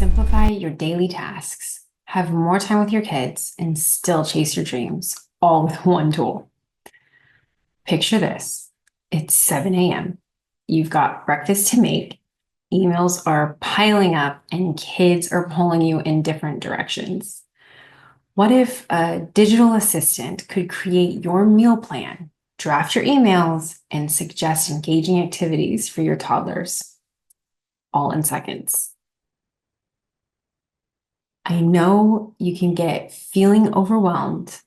simplify your daily tasks, have more time with your kids, and still chase your dreams, all with one tool. Picture this. It's 7 a.m. You've got breakfast to make, emails are piling up, and kids are pulling you in different directions. What if a digital assistant could create your meal plan, draft your emails, and suggest engaging activities for your toddlers, all in seconds? I know you can get feeling overwhelmed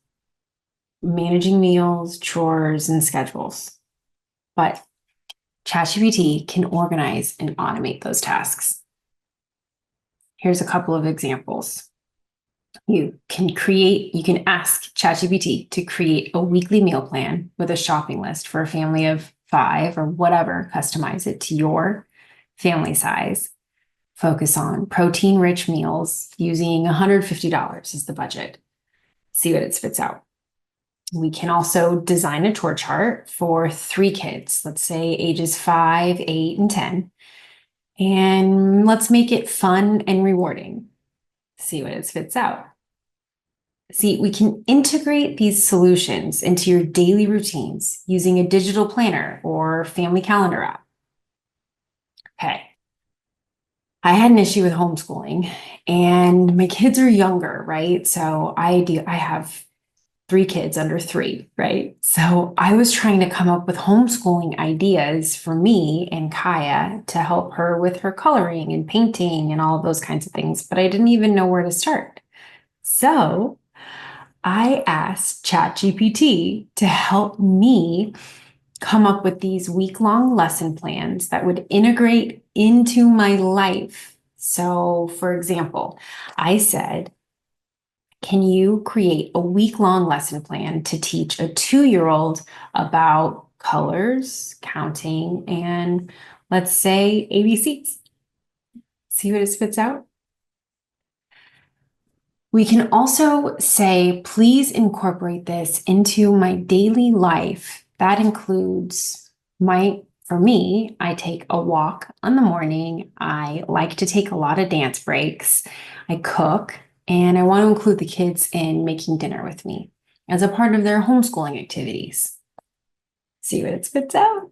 managing meals, chores, and schedules, but ChatGPT can organize and automate those tasks. Here's a couple of examples. You can ask ChatGPT to create a weekly meal plan with a shopping list for a family of 5 or whatever, customize it to your family size. Focus on protein-rich meals using $150 as the budget. See what it spits out. We can also design a chore chart for 3 kids, let's say ages 5, 8, and 10. And let's make it fun and rewarding. See what it spits out. See, we can integrate these solutions into your daily routines using a digital planner or family calendar app. Okay. I had an issue with homeschooling and my kids are younger, right? So I have 3 kids under 3, right? So I was trying to come up with homeschooling ideas for me and Kaya to help her with her coloring and painting and all of those kinds of things, but I didn't even know where to start. So I asked ChatGPT to help me come up with these week-long lesson plans that would integrate into my life. So, for example, I said, can you create a week-long lesson plan to teach a 2-year-old about colors, counting, and let's say ABCs? See what it spits out? We can also say, please incorporate this into my daily life. That includes for me, I take a walk in the morning. I like to take a lot of dance breaks. I cook, and I want to include the kids in making dinner with me as a part of their homeschooling activities. See what it spits out?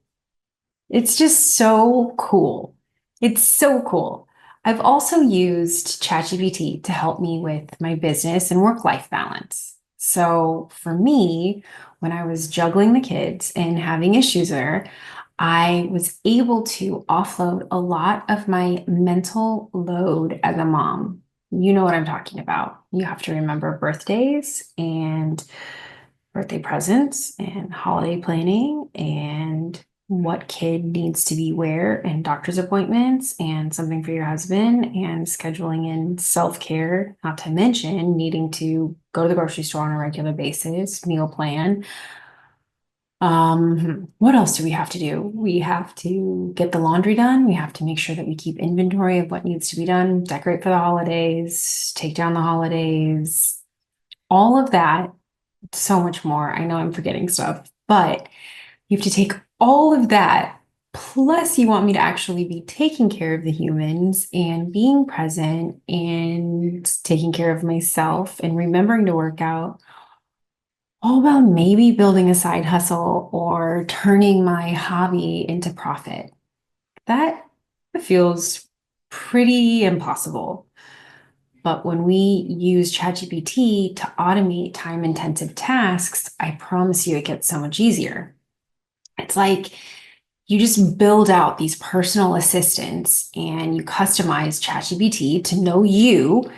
It's just so cool. It's so cool. I've also used ChatGPT to help me with my business and work-life balance. So for me, when I was juggling the kids and having issues there, I was able to offload a lot of my mental load as a mom. You know what I'm talking about. You have to remember birthdays and birthday presents and holiday planning and what kid needs to be where and doctor's appointments and something for your husband and scheduling in self-care, not to mention needing to go to the grocery store on a regular basis, meal plan. What else do we have to do? We have to get the laundry done. We have to make sure that we keep inventory of what needs to be done, decorate for the holidays, take down the holidays, all of that, so much more. I know I'm forgetting stuff, but you have to take all of that. Plus, you want me to actually be taking care of the humans and being present and taking care of myself and remembering to work out, all while maybe building a side hustle or turning my hobby into profit. That feels pretty impossible. But when we use ChatGPT to automate time-intensive tasks, I promise you it gets so much easier. It's like you just build out these personal assistants and you customize ChatGPT to know you,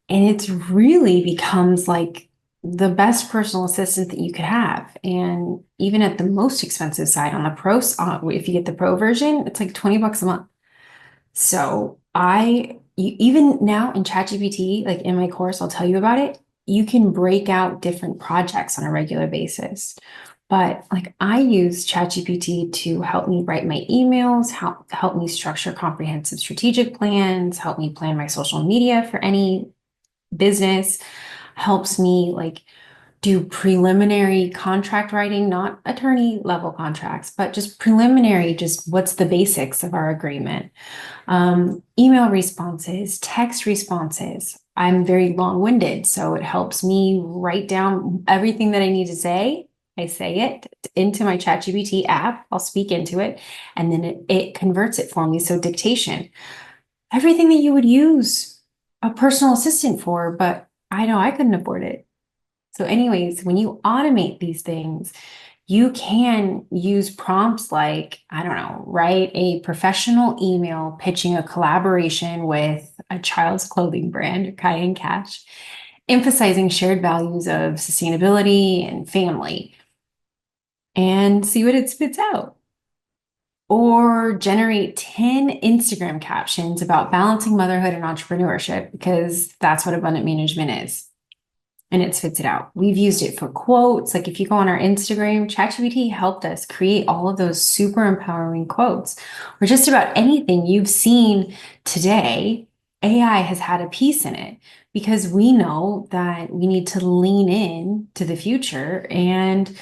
and it really becomes like the best personal assistant that you could have. And even at the most expensive side on the if you get the pro version, it's like $20 a month. So even now in ChatGPT, like in my course, I'll tell you about it. You can break out different projects on a regular basis. But like I use ChatGPT to help me write my emails, help me structure comprehensive strategic plans, help me plan my social media for any business, helps me like do preliminary contract writing, not attorney level contracts, but just preliminary, just what's the basics of our agreement. Email responses, text responses. I'm very long-winded, so it helps me write down everything that I need to say. I say it into my ChatGPT app. I'll speak into it, and then it converts it for me. So dictation, everything that you would use a personal assistant for, but I know I couldn't afford it. So anyways, when you automate these things, you can use prompts like, I don't know, write a professional email pitching a collaboration with a child's clothing brand, Kai and Cash, emphasizing shared values of sustainability and family, and see what it spits out. Or generate 10 Instagram captions about balancing motherhood and entrepreneurship, because that's what abundant management is. And it spits it out. We've used it for quotes. Like if you go on our Instagram, ChatGPT helped us create all of those super empowering quotes, or just about anything you've seen today. AI has had a piece in it, because we know that we need to lean in to the future, and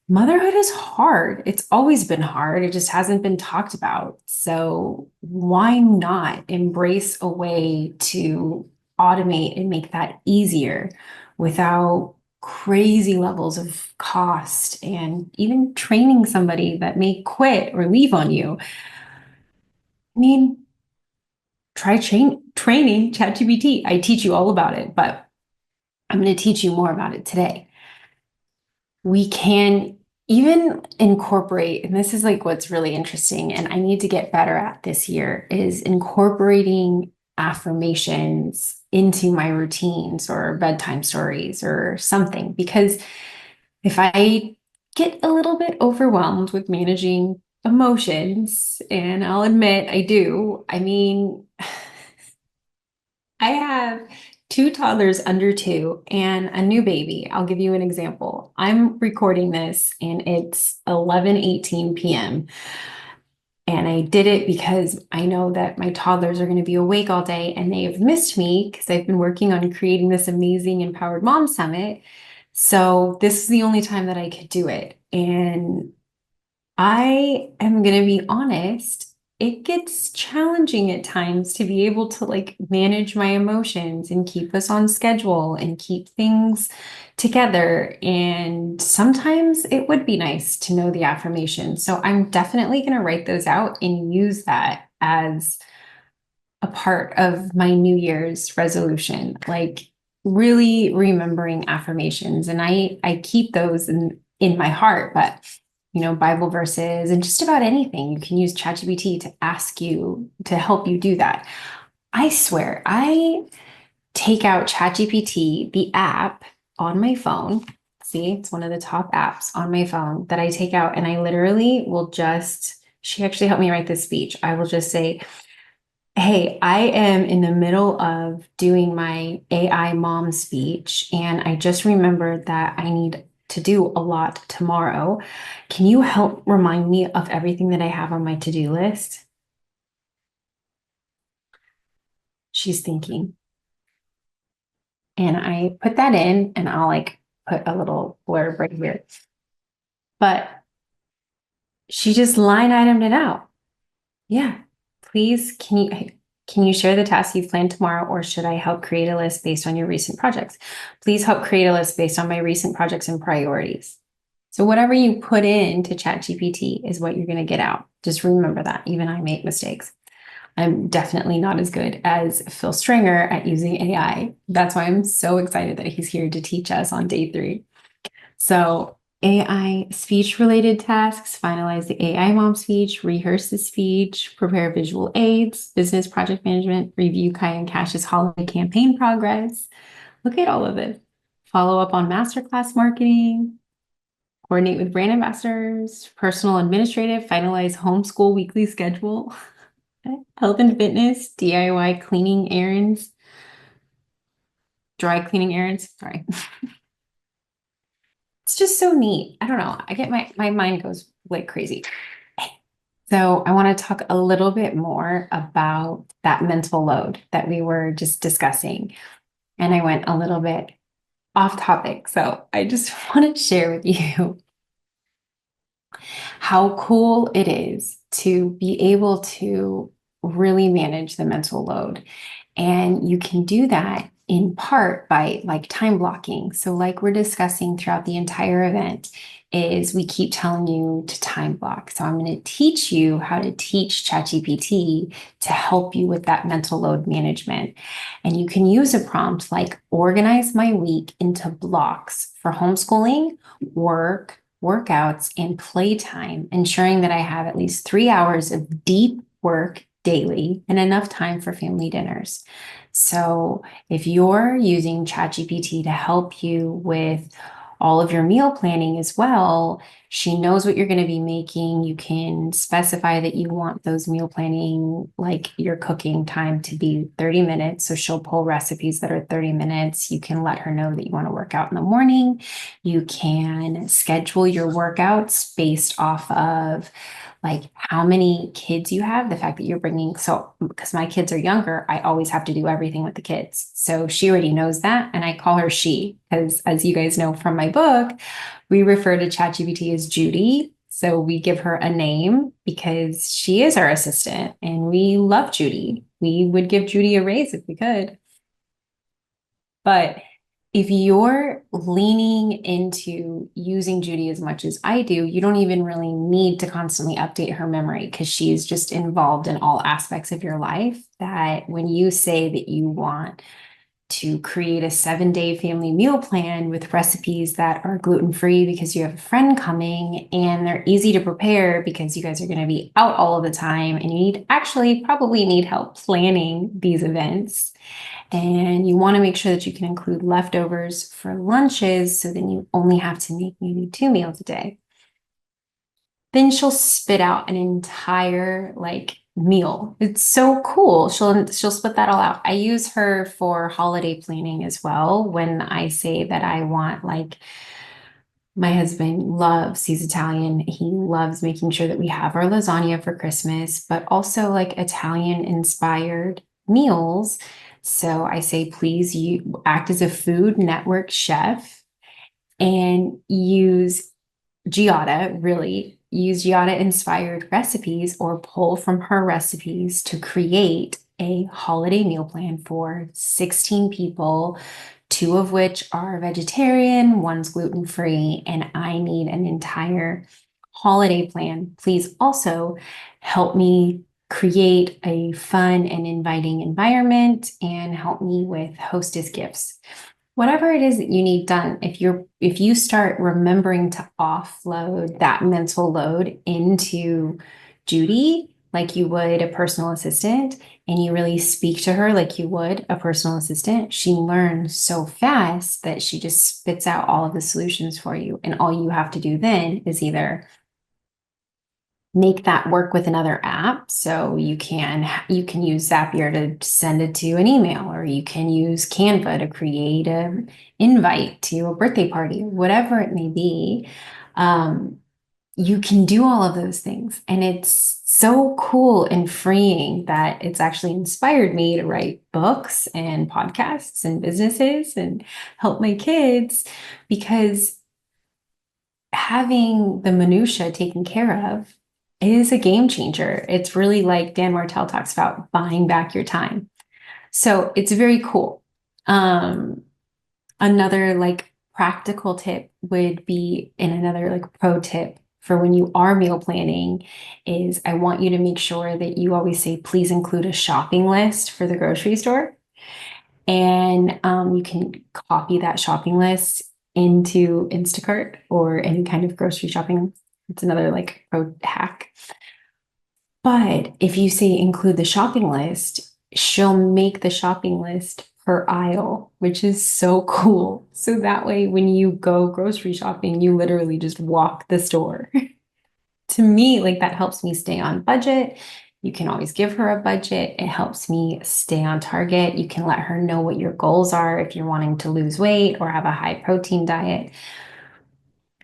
motherhood is hard. It's always been hard. It just hasn't been talked about. So why not embrace a way to automate and make that easier without crazy levels of cost and even training somebody that may quit or leave on you? I mean, try training ChatGPT. I teach you all about it, but I'm going to teach you more about it today. We can even incorporate, and this is like what's really interesting, and I need to get better at this year, is incorporating affirmations into my routines or bedtime stories or something. Because if I get a little bit overwhelmed with managing emotions, and I'll admit I do, I mean, I have two toddlers under two and a new baby. I'll give you an example. I'm recording this and it's 11:18 p.m. And I did it because I know that my toddlers are going to be awake all day and they have missed me because I've been working on creating this amazing Empowered Mom Summit. So this is the only time that I could do it. And I am going to be honest, it gets challenging at times to be able to like manage my emotions and keep us on schedule and keep things together. And sometimes it would be nice to know the affirmations. So I'm definitely going to write those out and use that as a part of my New Year's resolution, like really remembering affirmations. And I keep those in my heart, but Bible verses and just about anything. You can use ChatGPT to ask you to help you do that. I swear, I take out ChatGPT, the app on my phone. See, it's one of the top apps on my phone that I take out, and I literally will she actually helped me write this speech. I will just say, hey, I am in the middle of doing my AI mom speech, and I just remembered that I need to do a lot tomorrow. Can you help remind me of everything that I have on my to-do list? She's thinking. And I put that in, and I'll like put a little blurb right here. But she just line itemed it out. Yeah, please, can you share the tasks you've planned tomorrow, or should I help create a list based on your recent projects? Please help create a list based on my recent projects and priorities. So whatever you put into ChatGPT is what you're going to get out. Just remember that. Even I make mistakes. I'm definitely not as good as Phil Stringer at using AI. That's why I'm so excited that he's here to teach us on day 3. So AI speech related tasks: finalize the AI mom speech, rehearse the speech, prepare visual aids, business project management, review Kai and Cash's holiday campaign progress. Look at all of it. Follow up on masterclass marketing, coordinate with brand ambassadors, personal administrative, finalize homeschool weekly schedule, health and fitness, DIY cleaning errands, dry cleaning errands. Sorry. It's just so neat. I don't know. I get my mind goes like crazy. So I want to talk a little bit more about that mental load that we were just discussing. And I went a little bit off topic. So I just want to share with you how cool it is to be able to really manage the mental load. And you can do that in part by like time blocking. So like we're discussing throughout the entire event is we keep telling you to time block. So I'm going to teach you how to teach ChatGPT to help you with that mental load management. And you can use a prompt like organize my week into blocks for homeschooling, work, workouts, and playtime, ensuring that I have at least 3 hours of deep work daily and enough time for family dinners. So if you're using ChatGPT to help you with all of your meal planning as well, she knows what you're going to be making. You can specify that you want those meal planning, like your cooking time to be 30 minutes. So she'll pull recipes that are 30 minutes. You can let her know that you want to work out in the morning. You can schedule your workouts based off of like how many kids you have, the fact that you're bringing, so because my kids are younger, I always have to do everything with the kids. So she already knows that. And I call her she, because as you guys know from my book, we refer to ChatGPT as Judy. So we give her a name because she is our assistant and we love Judy. We would give Judy a raise if we could. But if you're leaning into using Judy as much as I do, you don't even really need to constantly update her memory because she's just involved in all aspects of your life. That when you say that you want to create a 7-day family meal plan with recipes that are gluten-free because you have a friend coming and they're easy to prepare because you guys are going to be out all of the time and you need actually probably need help planning these events. And you want to make sure that you can include leftovers for lunches so then you only have to make maybe 2 meals a day. Then she'll spit out an entire like meal. It's so cool. She'll spit that all out. I use her for holiday planning as well when I say that I want like my husband loves, he's Italian. He loves making sure that we have our lasagna for Christmas, but also like Italian inspired meals. So I say, please you act as a Food Network chef and use Giada, really use Giada inspired recipes or pull from her recipes to create a holiday meal plan for 16 people, two of which are vegetarian, one's gluten free, and I need an entire holiday plan. Please also help me create a fun and inviting environment and help me with hostess gifts. Whatever it is that you need done, if you start remembering to offload that mental load into Judy like you would a personal assistant, and you really speak to her like you would a personal assistant, she learns so fast that she just spits out all of the solutions for you. And all you have to do then is either make that work with another app. So you can use Zapier to send it to an email, or you can use Canva to create an invite to a birthday party, whatever it may be. You can do all of those things. And it's so cool and freeing that it's actually inspired me to write books and podcasts and businesses and help my kids, because having the minutia taken care of is a game changer. It's really like Dan Martell talks about buying back your time. So it's very cool. Another like practical tip would be, and another like pro tip for when you are meal planning is I want you to make sure that you always say, please include a shopping list for the grocery store. And you can copy that shopping list into Instacart or any kind of grocery shopping. It's another like pro hack. But if you say include the shopping list, she'll make the shopping list per aisle, which is so cool. So that way, when you go grocery shopping, you literally just walk the store. To me, like that helps me stay on budget. You can always give her a budget. It helps me stay on target. You can let her know what your goals are if you're wanting to lose weight or have a high protein diet.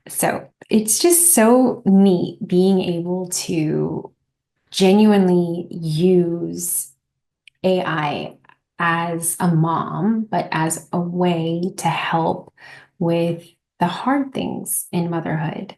So it's just so neat being able to genuinely use AI as a mom, but as a way to help with the hard things in motherhood.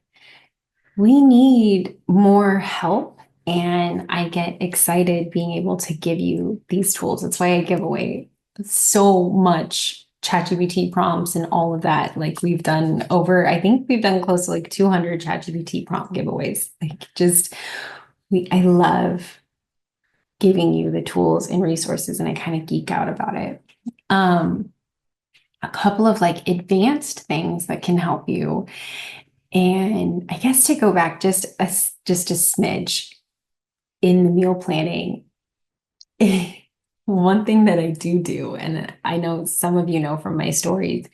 We need more help, and I get excited being able to give you these tools. That's why I give away so much ChatGPT prompts and all of that. Like we've done over, I think we've done close to like 200 ChatGPT prompt giveaways. Like just I love giving you the tools and resources, and I kind of geek out about it. Um, a couple of like advanced things that can help you. And I guess to go back just a smidge in the meal planning, one thing that I do, and I know some of you know from my stories,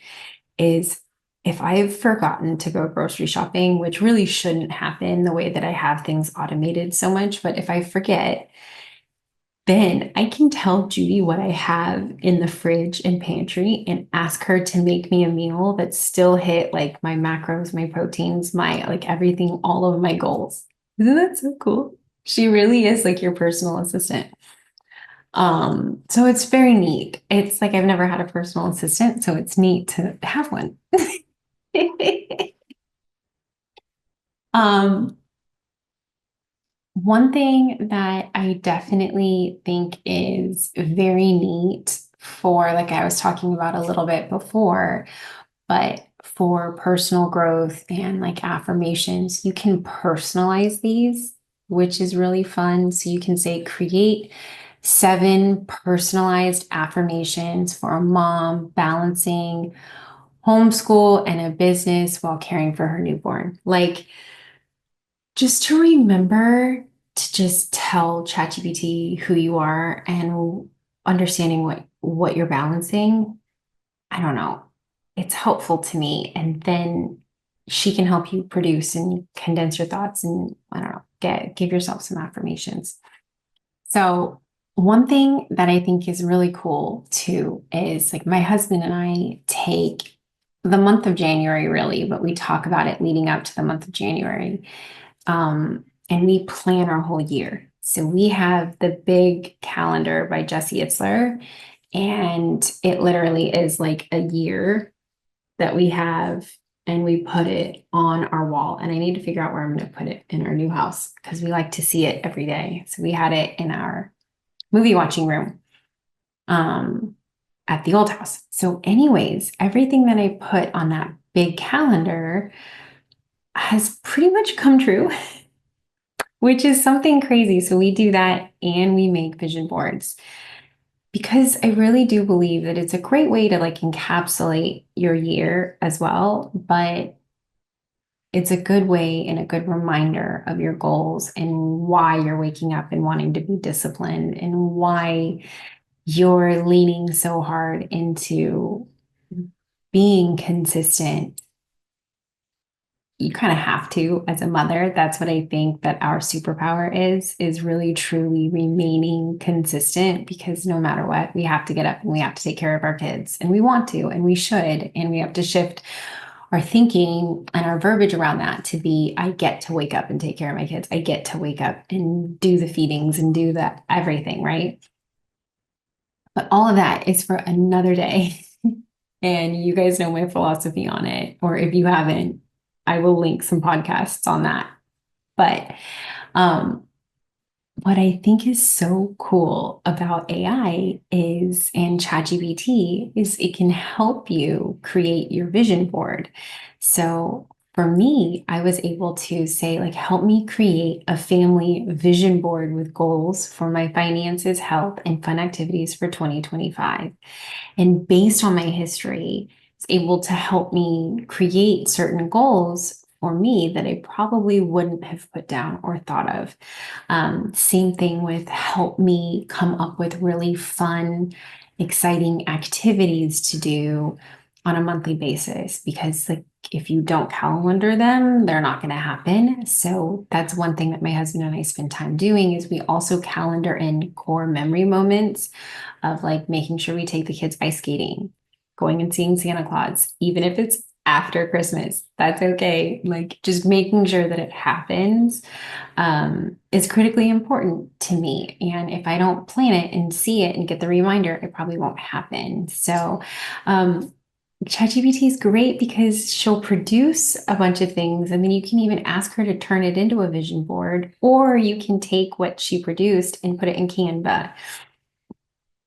is if I've forgotten to go grocery shopping, which really shouldn't happen the way that I have things automated so much, but if I forget, then I can tell Judy what I have in the fridge and pantry and ask her to make me a meal that still hit like my macros, my proteins, my like everything, all of my goals. Isn't that so cool? She really is like your personal assistant. So it's very neat. It's like I've never had a personal assistant, so it's neat to have one. Um, One thing that I definitely think is very neat for, like I was talking about a little bit before, but for personal growth and like affirmations, you can personalize these, which is really fun. So you can say, create 7 personalized affirmations for a mom balancing homeschool and a business while caring for her newborn. Like, just to remember to just tell ChatGPT who you are and understanding what you're balancing. I don't know. It's helpful to me. And then she can help you produce and condense your thoughts and I don't know, give yourself some affirmations. So one thing that I think is really cool too is like my husband and I take the month of January really, but we talk about it leading up to the month of January. And we plan our whole year. So we have the big calendar by Jesse Itzler, and it literally is like a year that we have, and we put it on our wall. And I need to figure out where I'm going to put it in our new house because we like to see it every day. So we had it in our movie watching room um, at the old house. So, anyways, everything that I put on that big calendar has pretty much come true. Which is something crazy. So we do that and we make vision boards because I really do believe that it's a great way to like encapsulate your year as well, but it's a good way and a good reminder of your goals and why you're waking up and wanting to be disciplined and why you're leaning so hard into being consistent. You kind of have to as a mother. That's what I think that our superpower is really truly remaining consistent because no matter what, we have to get up and we have to take care of our kids and we want to and we should and we have to shift our thinking and our verbiage around that to be I get to wake up and take care of my kids. I get to wake up and do the feedings and do that everything, right? But all of that is for another day. And you guys know my philosophy on it. Or if you haven't, I will link some podcasts on that. But um, what I think is so cool about AI is and ChatGPT is it can help you create your vision board. So for me, I was able to say, like, help me create a family vision board with goals for my finances, health, and fun activities for 2025. And based on my history, it's able to help me create certain goals for me that I probably wouldn't have put down or thought of. Same thing with help me come up with really fun, exciting activities to do on a monthly basis because like if you don't calendar them, they're not going to happen. So that's one thing that my husband and I spend time doing is we also calendar in core memory moments of like making sure we take the kids ice skating, going and seeing Santa Claus, even if it's after Christmas. That's okay. Like just making sure that it happens is critically important to me. And if I don't plan it and see it and get the reminder, it probably won't happen. So, ChatGPT is great because she'll produce a bunch of things, and then you can even ask her to turn it into a vision board, or you can take what she produced and put it in Canva.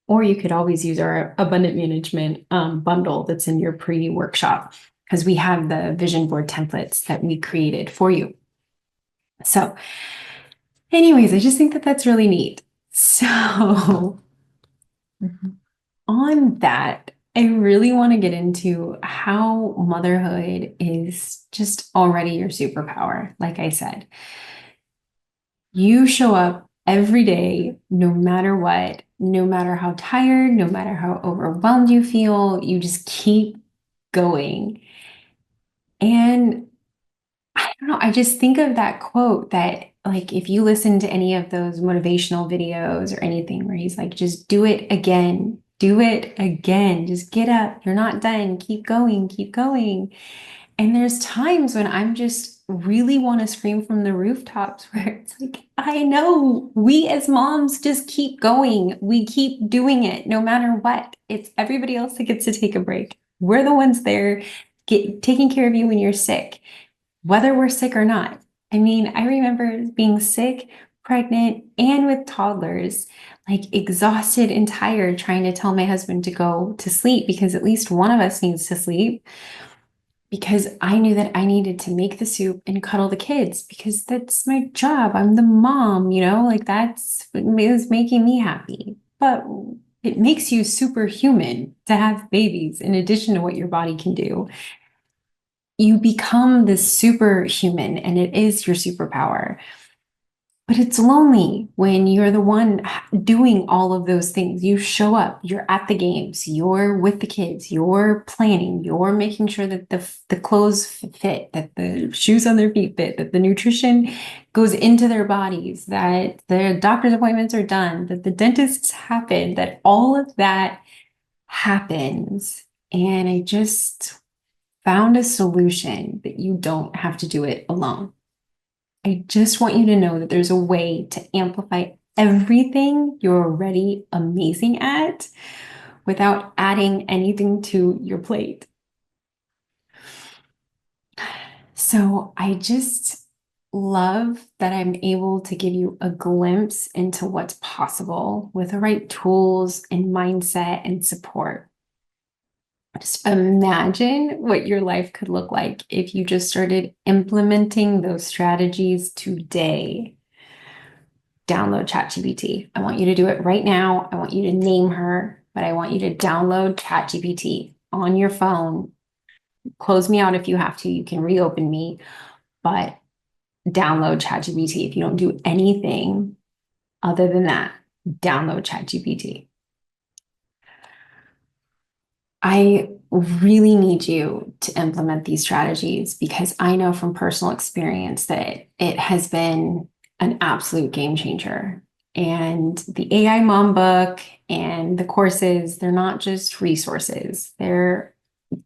Or you could always use our abundant management bundle that's in your pre-workshop, because we have the vision board templates that we created for you. So anyways, I just think that that's really neat. So on that, I really want to get into how motherhood is just already your superpower. Like I said, you show up every day, no matter what, no matter how tired, no matter how overwhelmed you feel, you just keep going. And I don't know, I just think of that quote that, like, if you listen to any of those motivational videos or anything where he's like, just do it again, just get up, you're not done, keep going, keep going. And there's times when I'm just really want to scream from the rooftops where it's like, I know we as moms just keep going. We keep doing it no matter what. It's everybody else that gets to take a break. We're the ones there taking care of you when you're sick, whether we're sick or not. I mean, I remember being sick, pregnant, and with toddlers, like exhausted and tired, trying to tell my husband to go to sleep because at least one of us needs to sleep, because I knew that I needed to make the soup and cuddle the kids because that's my job. I'm the mom, like that's what was making me happy. But it makes you superhuman to have babies in addition to what your body can do. You become this superhuman, and it is your superpower. But it's lonely when you're the one doing all of those things. You show up, you're at the games, you're with the kids, you're planning, you're making sure that the clothes fit, that the shoes on their feet fit, that the nutrition goes into their bodies, that the doctor's appointments are done, that the dentists happen, that all of that happens. And I just found a solution that you don't have to do it alone. I just want you to know that there's a way to amplify everything you're already amazing at without adding anything to your plate. So I just love that I'm able to give you a glimpse into what's possible with the right tools and mindset and support. Just imagine what your life could look like if you just started implementing those strategies today. Download ChatGPT. I want you to do it right now. I want you to name her, but I want you to download ChatGPT on your phone. Close me out if you have to. You can reopen me, but download ChatGPT. If you don't do anything other than that, download ChatGPT. I really need you to implement these strategies because I know from personal experience that it has been an absolute game changer. And the AI Mom book and the courses, they're not just resources. They're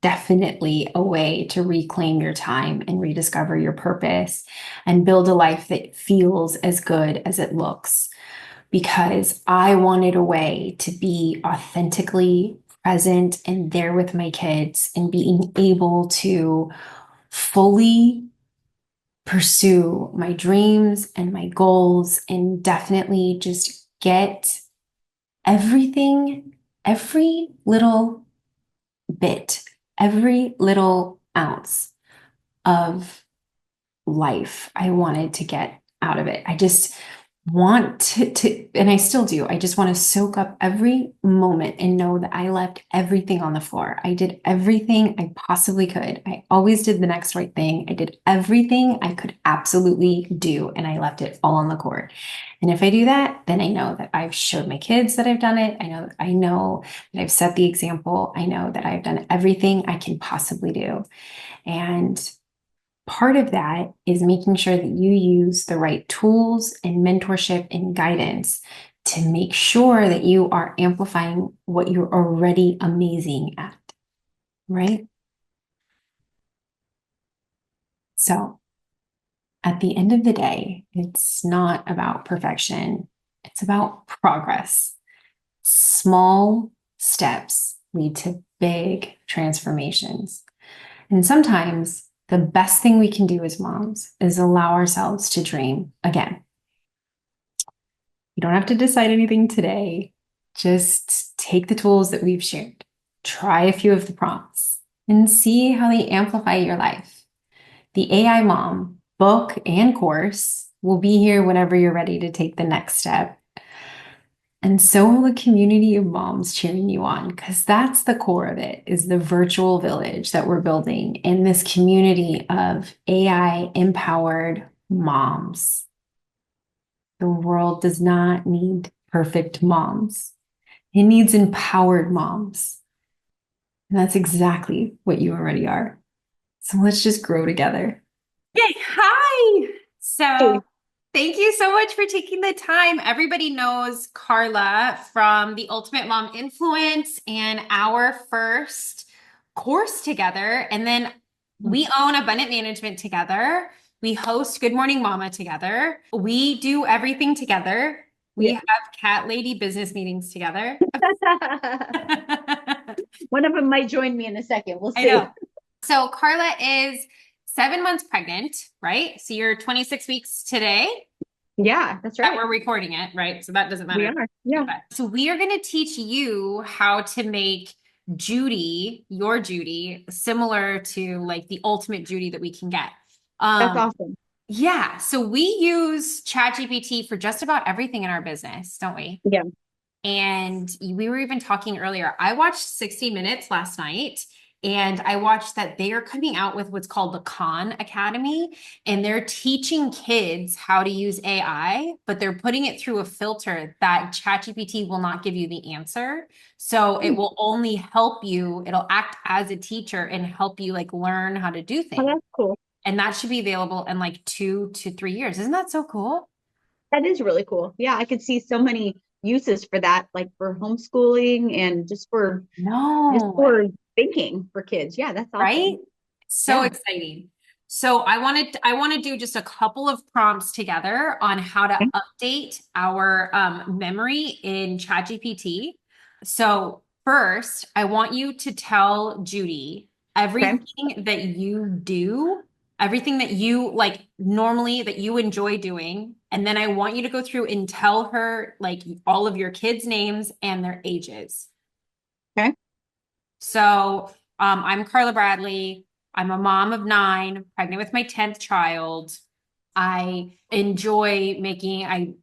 definitely a way to reclaim your time and rediscover your purpose and build a life that feels as good as it looks. Because I wanted a way to be authentically present and there with my kids and being able to fully pursue my dreams and my goals and definitely just get everything, every little bit, every little ounce of life I wanted to get out of it. I just want to, and I still do. I just want to soak up every moment and know that I left everything on the floor. I did everything I possibly could. I always did the next right thing. I did everything I could absolutely do, and I left it all on the court. And if I do that, then I know that I've showed my kids that I've done it. I know that I've set the example. I know that I've done everything I can possibly do. And part of that is making sure that you use the right tools and mentorship and guidance to make sure that you are amplifying what you're already amazing at, right? So at the end of the day, it's not about perfection, it's about progress. Small steps lead to big transformations. And sometimes the best thing we can do as moms is allow ourselves to dream again. You don't have to decide anything today. Just take the tools that we've shared, try a few of the prompts, and see how they amplify your life. The AI Mom book and course will be here whenever you're ready to take the next step. And so will the community of moms cheering you on, because that's the core of it, is the virtual village that we're building in this community of AI empowered moms. The world does not need perfect moms. It needs empowered moms. And that's exactly what you already are. So let's just grow together. Okay, hi. So thank you so much for taking the time. Everybody knows Carla from the Ultimate Mom Influence and our first course together. And then we own Abundant Management together. We host Good Morning Mama together. We do everything together. We have cat lady business meetings together. One of them might join me in a second. We'll I see. know. So Carla is 7 months pregnant, right? So you're 26 weeks today Yeah, that's that right. we're recording it, right? So that doesn't We matter. are. Yeah. Okay. So we are going to teach you how to make Judy, your Judy, similar to like the ultimate Judy that we can get. That's Um, awesome. yeah. So we use ChatGPT for just about everything in our business, don't we? Yeah. And we were even talking earlier. I watched 60 Minutes last night, and I watched that they are coming out with what's called the Khan Academy, and they're teaching kids how to use AI, but they're putting it through a filter that ChatGPT will not give you the answer. So it will only help you, it'll act as a teacher and help you like learn how to do Oh, things. that's cool. And that should be available in like 2 to 3 years. Isn't that so cool? That is really cool. Yeah, I could see so many uses for that, like for homeschooling and just No. for thinking for kids. Yeah, that's Right? awesome. So Yeah. exciting. So I want to do just a couple of prompts together on how to Okay. update our memory in ChatGPT. So first, I want you to tell Judy Okay. everything that you do, everything that you like normally that you enjoy doing. And then I want you to go through and tell her like all of your kids' names and their ages. Okay. So I'm Carla Bradley. I'm a mom of nine, pregnant with my 10th child. I enjoy making, I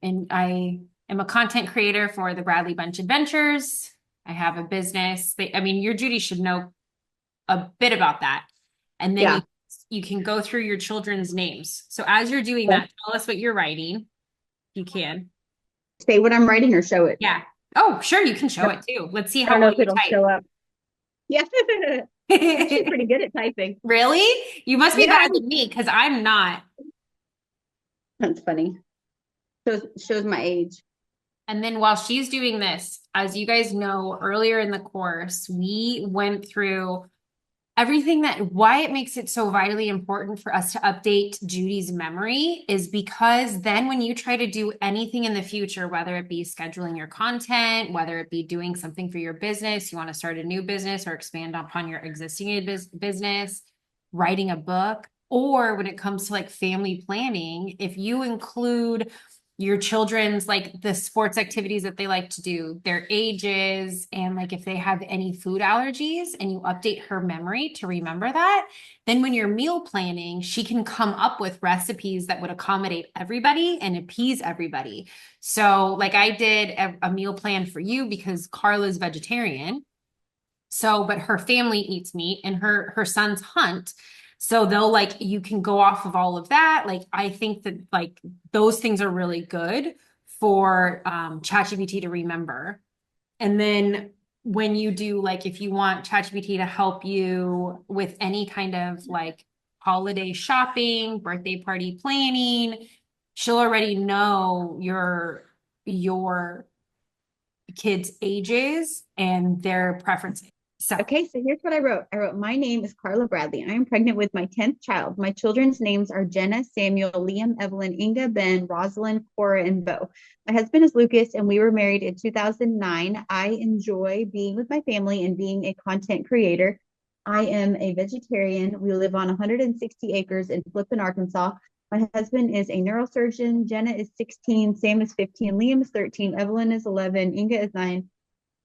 am a content creator for the Bradley Bunch Adventures. I have a business. I mean, your Judy should know a bit about that. And then Yeah. you can go through your children's names. So as you're doing Okay. that, tell us what you're writing. You can. Say what I'm writing or show it. Yeah. Oh, sure, you can show Yep. it too. Let's see I don't how know well if you it'll show up. Yeah. I'm actually type. pretty good at typing. Really? You must be Yeah. better than me because I'm not. That's funny. Shows my age. And then while she's doing this, as you guys know, earlier in the course, we went through everything that why it makes it so vitally important for us to update Judy's memory is because then when you try to do anything in the future, whether it be scheduling your content, whether it be doing something for your business, you want to start a new business or expand upon your existing business, writing a book, or when it comes to like family planning, if you include your children's like the sports activities that they like to do, their ages, and like if they have any food allergies, and you update her memory to remember that, then when you're meal planning, she can come up with recipes that would accommodate everybody and appease everybody. So, like I did a meal plan for you because Carla's vegetarian. So, but her family eats meat and her sons hunt. So they'll like you can go off of all of that. Like I think that like those things are really good for ChatGPT to remember. And then when you do like if you want ChatGPT to help you with any kind of like holiday shopping, birthday party planning, she'll already know your kids' ages and their preferences. So, Okay, so here's what I wrote. I wrote, my name is Carla Bradley. I am pregnant with my 10th child. My children's names are Jenna, Samuel, Liam, Evelyn, Inga, Ben, Rosalind, Cora, and Bo. My husband is Lucas, and we were married in 2009. I enjoy being with my family and being a content creator. I am a vegetarian. We live on 160 acres in Flippin, Arkansas. My husband is a neurosurgeon. Jenna is 16, Sam is 15, Liam is 13, Evelyn is 11, Inga is 9.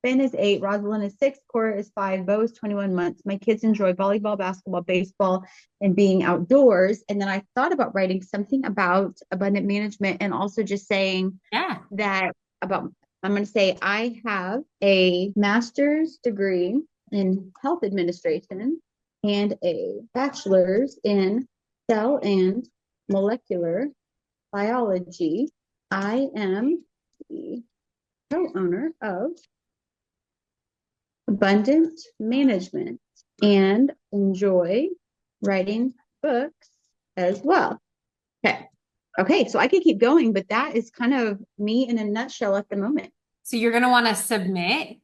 Ben is 8, Rosalind is 6, Cora is 5, Bo is 21 months. My kids enjoy volleyball, basketball, baseball, and being outdoors. And then I thought about writing something about abundant management and also just saying yeah. that about, I'm going to say I have a master's degree in health administration and a bachelor's in cell and molecular biology. I am the co-owner of abundant management and enjoy writing books as well. Okay. Okay. So I could keep going, but that is kind of me in a nutshell at the moment. So you're going to want to submit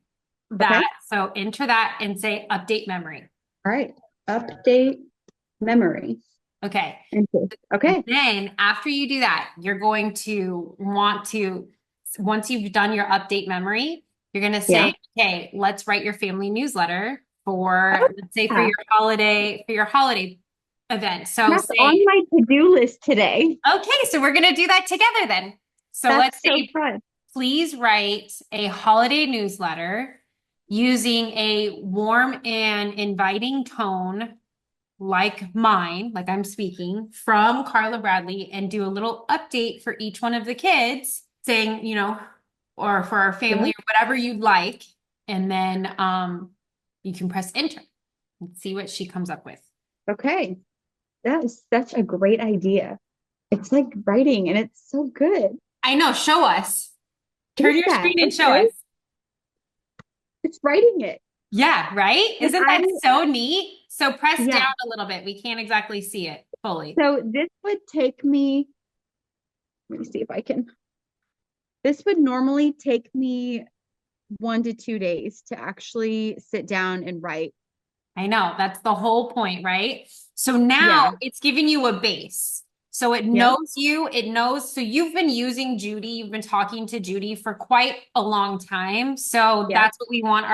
that. Okay. So enter that and say update memory. All right. Update memory. Okay. Okay. Then after you do that, you're going to want to, once you've done your update memory, you're going to Yeah. say, okay, let's write your family newsletter for, Oh, let's say yeah. for your holiday event. So That's on say, my to-do list today. okay, so we're going to do that together then. So That's let's so say, fun. please write a holiday newsletter using a warm and inviting tone like mine, like I'm speaking from Carla Bradley, and do a little update for each one of the kids saying, or for our Yeah. family or whatever you'd like. And then you can press enter and see what she comes up with. Okay. That is such a great idea. It's like writing and it's so good. I know, show us. Look Turn at your that. screen and show Okay. us. It's writing it. Yeah, right? And Isn't that so neat? So press yeah. down a little bit. We can't exactly see it fully. So this would take me, let me see if I can. This would normally take me 1 to 2 days to actually sit down and write. I know, that's the whole point, right? So now Yeah. it's giving you a base. So it Yep. knows you, it knows. So you've been using Judy, you've been talking to Judy for quite a long time. So Yep. that's what we want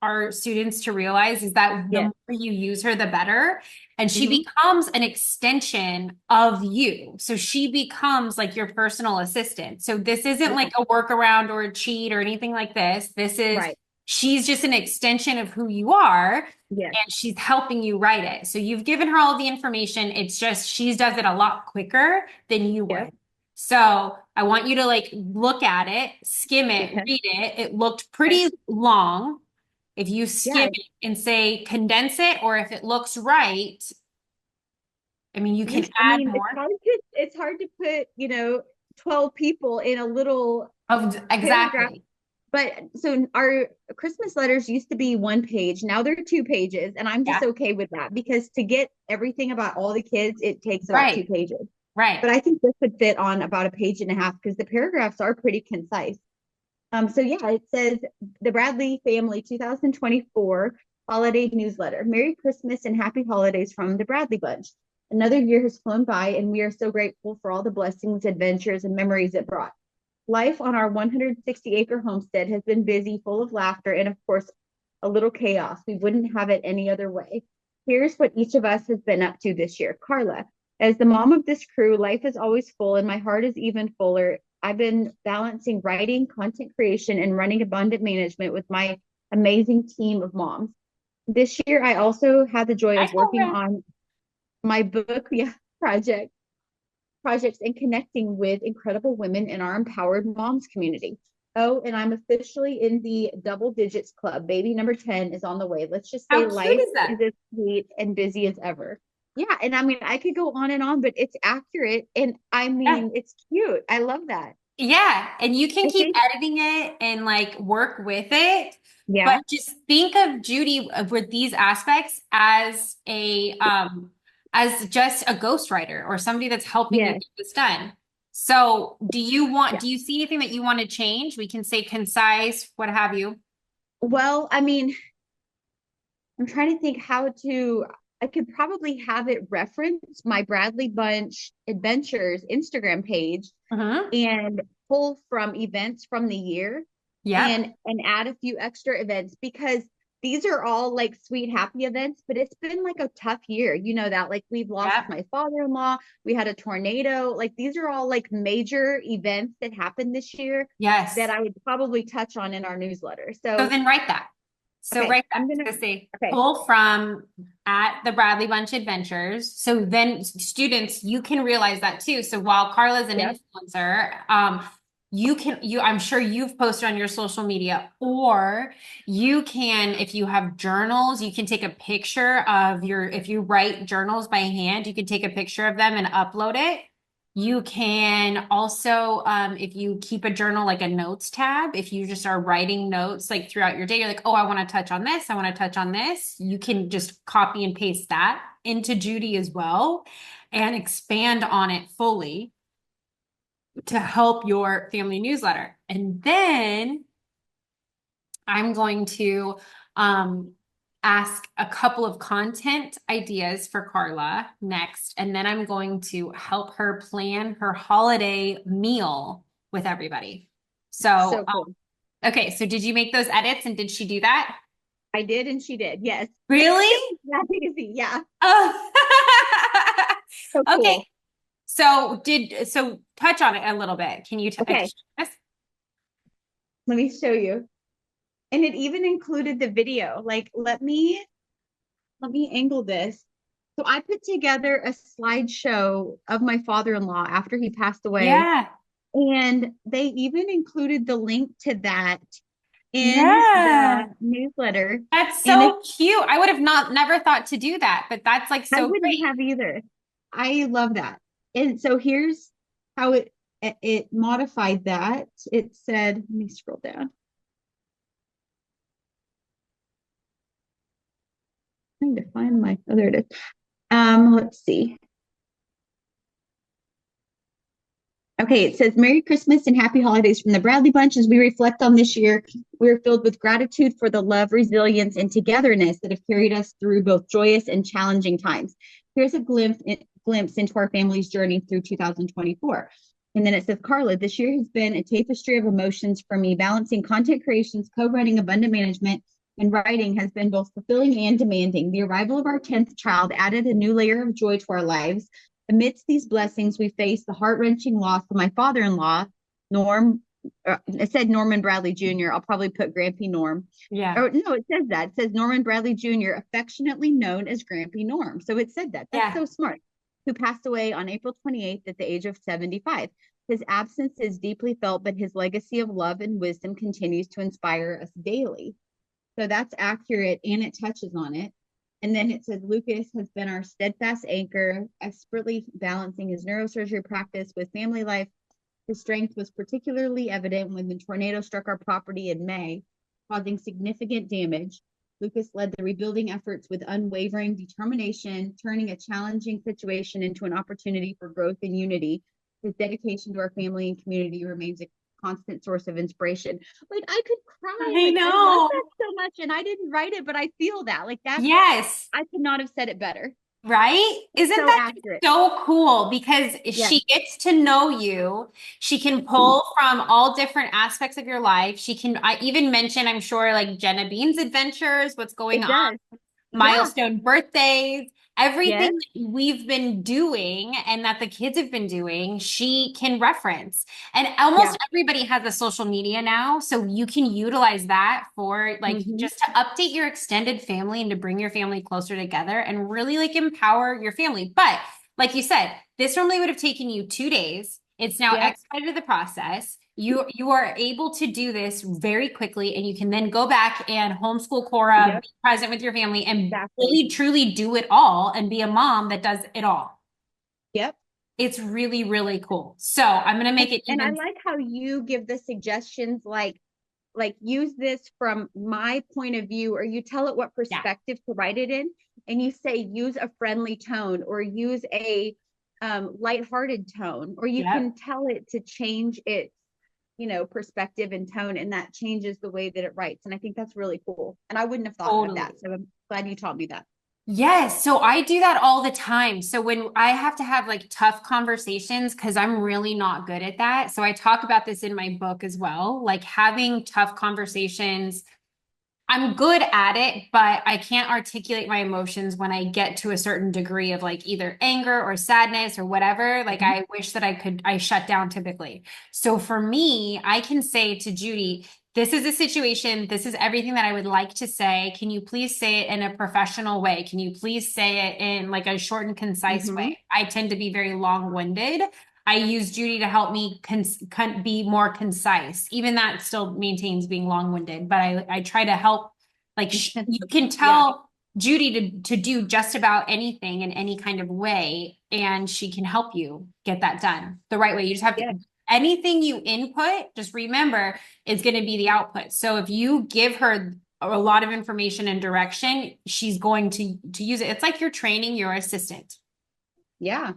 our students to realize is that the Yes. more you use her, the better. And she Mhm. becomes an extension of you. So she becomes like your personal assistant. So this isn't Yeah. like a workaround or a cheat or anything like this. This is, Right. she's just an extension of who you are Yes. and she's helping you write it. So you've given her all the information. It's just she does it a lot quicker than you Yep. would. So I want you to like look at it, skim it, Okay. read it. It looked Okay. pretty long. If you Yeah. skim it and say condense it, or if it looks right, I mean, you can Yes. I add mean, more it's hard to put, 12 people in a little of paragraph. exactly. But so our Christmas letters used to be 1 page. Now they're 2 pages. And I'm just Yeah. okay with that because to get everything about all the kids, it takes about two Right. pages. Right. But I think this would fit on about a page and a half because the paragraphs are pretty concise. So yeah, it says the Bradley family 2024 holiday newsletter. Merry Christmas and happy holidays from the Bradley Bunch. Another year has flown by, and we are so grateful for all the blessings, adventures, and memories it brought. Life on our 160-acre homestead has been busy, full of laughter, and of course, a little chaos. We wouldn't have it any other way. Here's what each of us has been up to this year. Carla, as the mom of this crew, life is always full, and my heart is even fuller. I've been balancing writing, content creation, and running abundant management with my amazing team of moms. This year, I also had the joy I of working know. on my book, projects and connecting with incredible women in our empowered moms community. Oh, and I'm officially in the double digits club. Baby number 10 is on the way. Let's just say How cute life is that? is as sweet and busy as ever. Yeah, and I mean, I could go on and on, but it's accurate. And I Yeah. mean, it's cute. I love that. Yeah, and you can I keep think, editing it and like work with it, but yeah, just think of Judy with these aspects as just a ghostwriter or somebody that's helping you yes, get this done. So, yeah. do you see anything that you want to change? We can say concise, what have you. Well, I mean, I'm trying to think how to, I could probably have it reference my Bradley Bunch Adventures Instagram page Mhm. and pull from events from the year Yep. and add a few extra events because these are all like sweet happy events, but it's been like a tough year. You know that, like we've lost Yep. my father-in-law, we had a tornado. Like these are all like major events that happened this year that Yes. I would probably touch on in our newsletter. So So then write that. So okay, write I'm gonna that. So say okay. pull from at the Bradley Bunch Adventures. So then students, you can realize that too. So while Carla's an Yep. influencer, I'm sure you've posted on your social media, or you can, if you have journals, you can take a picture of if you write journals by hand, you can take a picture of them and upload it. You can also, if you keep a journal, like a notes tab, if you just are writing notes like throughout your day, you're like, oh, I want to touch on this. I want to touch on this. You can just copy and paste that into Judy as well and expand on it fully to help your family newsletter. And then I'm going to ask a couple of content ideas for Carla next, and then I'm going to help her plan her holiday meal with everybody. So, So cool. okay, so did you make those edits and did she do that? I did and she did. Yes. Really? It was that easy. Yeah. Oh. So Okay, cool. so touch on it a little bit. Can you Okay. yes? Let me show you. And it even included the video. Like, let me angle this. So I put together a slideshow of my father-in-law after he passed away, Yeah. and they even included the link to that in the Yeah. newsletter. That's And if so cute. I would have not never thought to do that, but that's like I so wouldn't great. have either. I love that. And so here's how it modified that. It said, let me scroll down. Trying to find my, oh, there it is. Let's see. Okay, it says Merry Christmas and Happy Holidays from the Bradley Bunch. As we reflect on this year, we are filled with gratitude for the love, resilience, and togetherness that have carried us through both joyous and challenging times. Here's a glimpse into our family's journey through 2024. And then it says, Carla, this year has been a tapestry of emotions for me. Balancing content creations, co-writing abundant management, and writing has been both fulfilling and demanding. The arrival of our 10th child added a new layer of joy to our lives. Amidst these blessings, we face the heart-wrenching loss of my father-in-law, Norm. It said Norman Bradley Jr. I'll probably put Grampy Norm. Yeah. Oh, no, it says that. It says Norman Bradley Jr., affectionately known as Grampy Norm. So it said that. That's Yeah. so smart. Who passed away on April 28th at the age of 75. His absence is deeply felt, but his legacy of love and wisdom continues to inspire us daily. So that's accurate and it touches on it. And then it says Lucas has been our steadfast anchor, expertly balancing his neurosurgery practice with family life. His strength was particularly evident when the tornado struck our property in May, causing significant damage. Lucas led the rebuilding efforts with unwavering determination, turning a challenging situation into an opportunity for growth and unity. His dedication to our family and community remains a constant source of inspiration. Like I could cry. I Like I love know. that so much. And I didn't write it, but I feel that. Like that's Yes. I could not have said it better. Right? It's Isn't so that accurate. so cool? Because Yeah. she gets to know you. She can pull from all different aspects of your life. I even mention, I'm sure, like Jenna Bean's adventures, what's going It on, does. Yeah. milestone birthdays, Yes. everything that we've been doing and that the kids have been doing, she can reference. And Yeah. almost everybody has a social media now, so you can utilize that for like Hmm. just to update your extended family and to bring your family closer together and really like empower your family. But like you said, this normally would have taken you 2 days. It's now Yep. expedited the process. You are able to do this very quickly, and you can then go back and homeschool Cora, Yep. be present with your family, and Exactly. really truly do it all and be a mom that does it all. Yep. It's really, really cool. So I'm gonna make it And I even. like how you give the suggestions like use this from my point of view, or you tell it what Yeah, perspective to write it in, and you say use a friendly tone or use a lighthearted tone, or you yep, can tell it to change its perspective and tone, and that changes the way that it writes. And I think that's really cool. And I wouldn't have thought of Totally. that. So I'm glad you taught me that. Yes, so I do that all the time. So when I have to have like tough conversations, because I'm really not good at that. So I talk about this in my book as well, like having tough conversations. I'm good at it, but I can't articulate my emotions when I get to a certain degree of like either anger or sadness or whatever. Like Mhm. I wish that I shut down typically. So for me, I can say to Judy, this is a situation. This is everything that I would like to say. Can you please say it in a professional way? Can you please say it in like a short and concise way? Mhm. I tend to be very long-winded. I use Judy to help me be more concise. Even that still maintains being long-winded, but I try to help. Like you can Yeah. tell Judy to do just about anything in any kind of way, and she can help you get that done the right way. You just have Yeah. to anything you input, just remember is going to be the output. So if you give her a lot of information and direction, she's going to use it. It's like you're training your assistant. Yeah.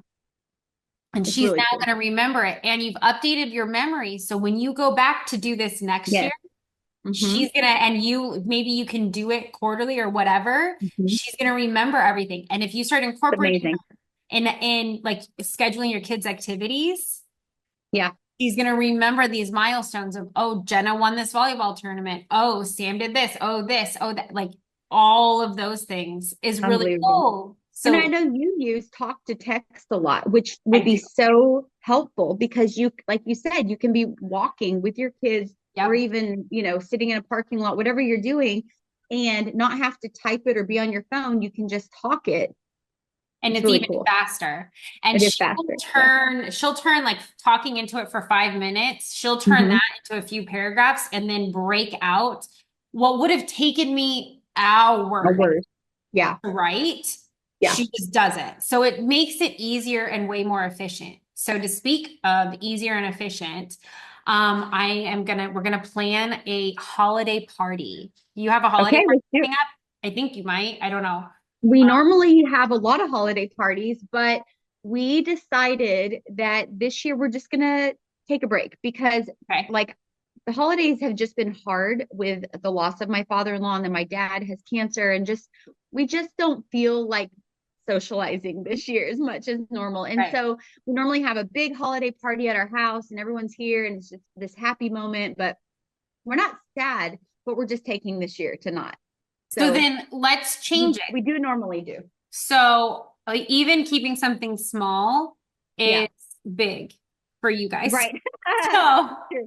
And It's she's really now cool. going to remember it. And you've updated your memory. So when you go back to do this next year, Yes. Hmm. she's gonna, and you maybe you can do it quarterly or whatever. Hmm. She's gonna remember everything. And if you start It's incorporating amazing. her in like scheduling your kids' activities, Yeah. she's gonna remember these milestones of, oh, Jenna won this volleyball tournament. Oh, Sam did this, oh, that, like all of those things is really Unbelievable. cool. And I So know you use talk to text a lot, which I would be do. so helpful because like you said, you can be walking with your kids or Yep. even, sitting in a parking lot, whatever you're doing, and not have to type it or be on your phone. You can just talk it. And It's it's really even cool. faster. And It is faster. Yeah. she'll turn like talking into it for 5 minutes. She'll turn Hmm. that into a few paragraphs and then break out what would have taken me hours A word. Yeah. to write. Yeah. She just does it. So it makes it easier and way more efficient. So to speak of easier and efficient, we're gonna plan a holiday party. You have a holiday Okay. party Let's do it. coming up? I think you might. I don't know. We normally have a lot of holiday parties, but we decided that this year we're just gonna take a break because Okay. like the holidays have just been hard with the loss of my father-in-law, and then my dad has cancer, and just we just don't feel like socializing this year as much as normal. And Right. so we normally have a big holiday party at our house and everyone's here and it's just this happy moment, but we're not sad, but we're just taking this year to not. So So then let's we, change it. we do normally do. So like, even keeping something small Yeah. is big for you guys. Right. So, Sure.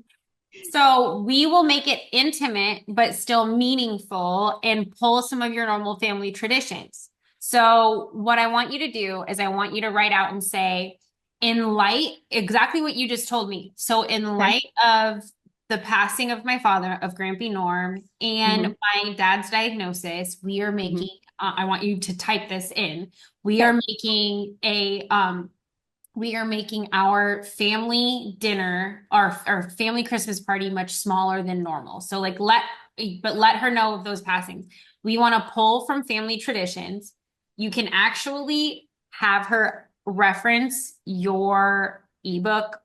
so we will make it intimate, but still meaningful and pull some of your normal family traditions. So what I want you to do is I want you to write out and say, in light, exactly what you just told me. So in Okay. light of the passing of my father, of Grampy Norm, and Hmm. my dad's diagnosis, we are Hmm. making, I want you to type this in. We are Okay. making we are making our family dinner, our family Christmas party much smaller than normal. So like let her know of those passings. We want to pull from family traditions. You can actually have her reference your ebook,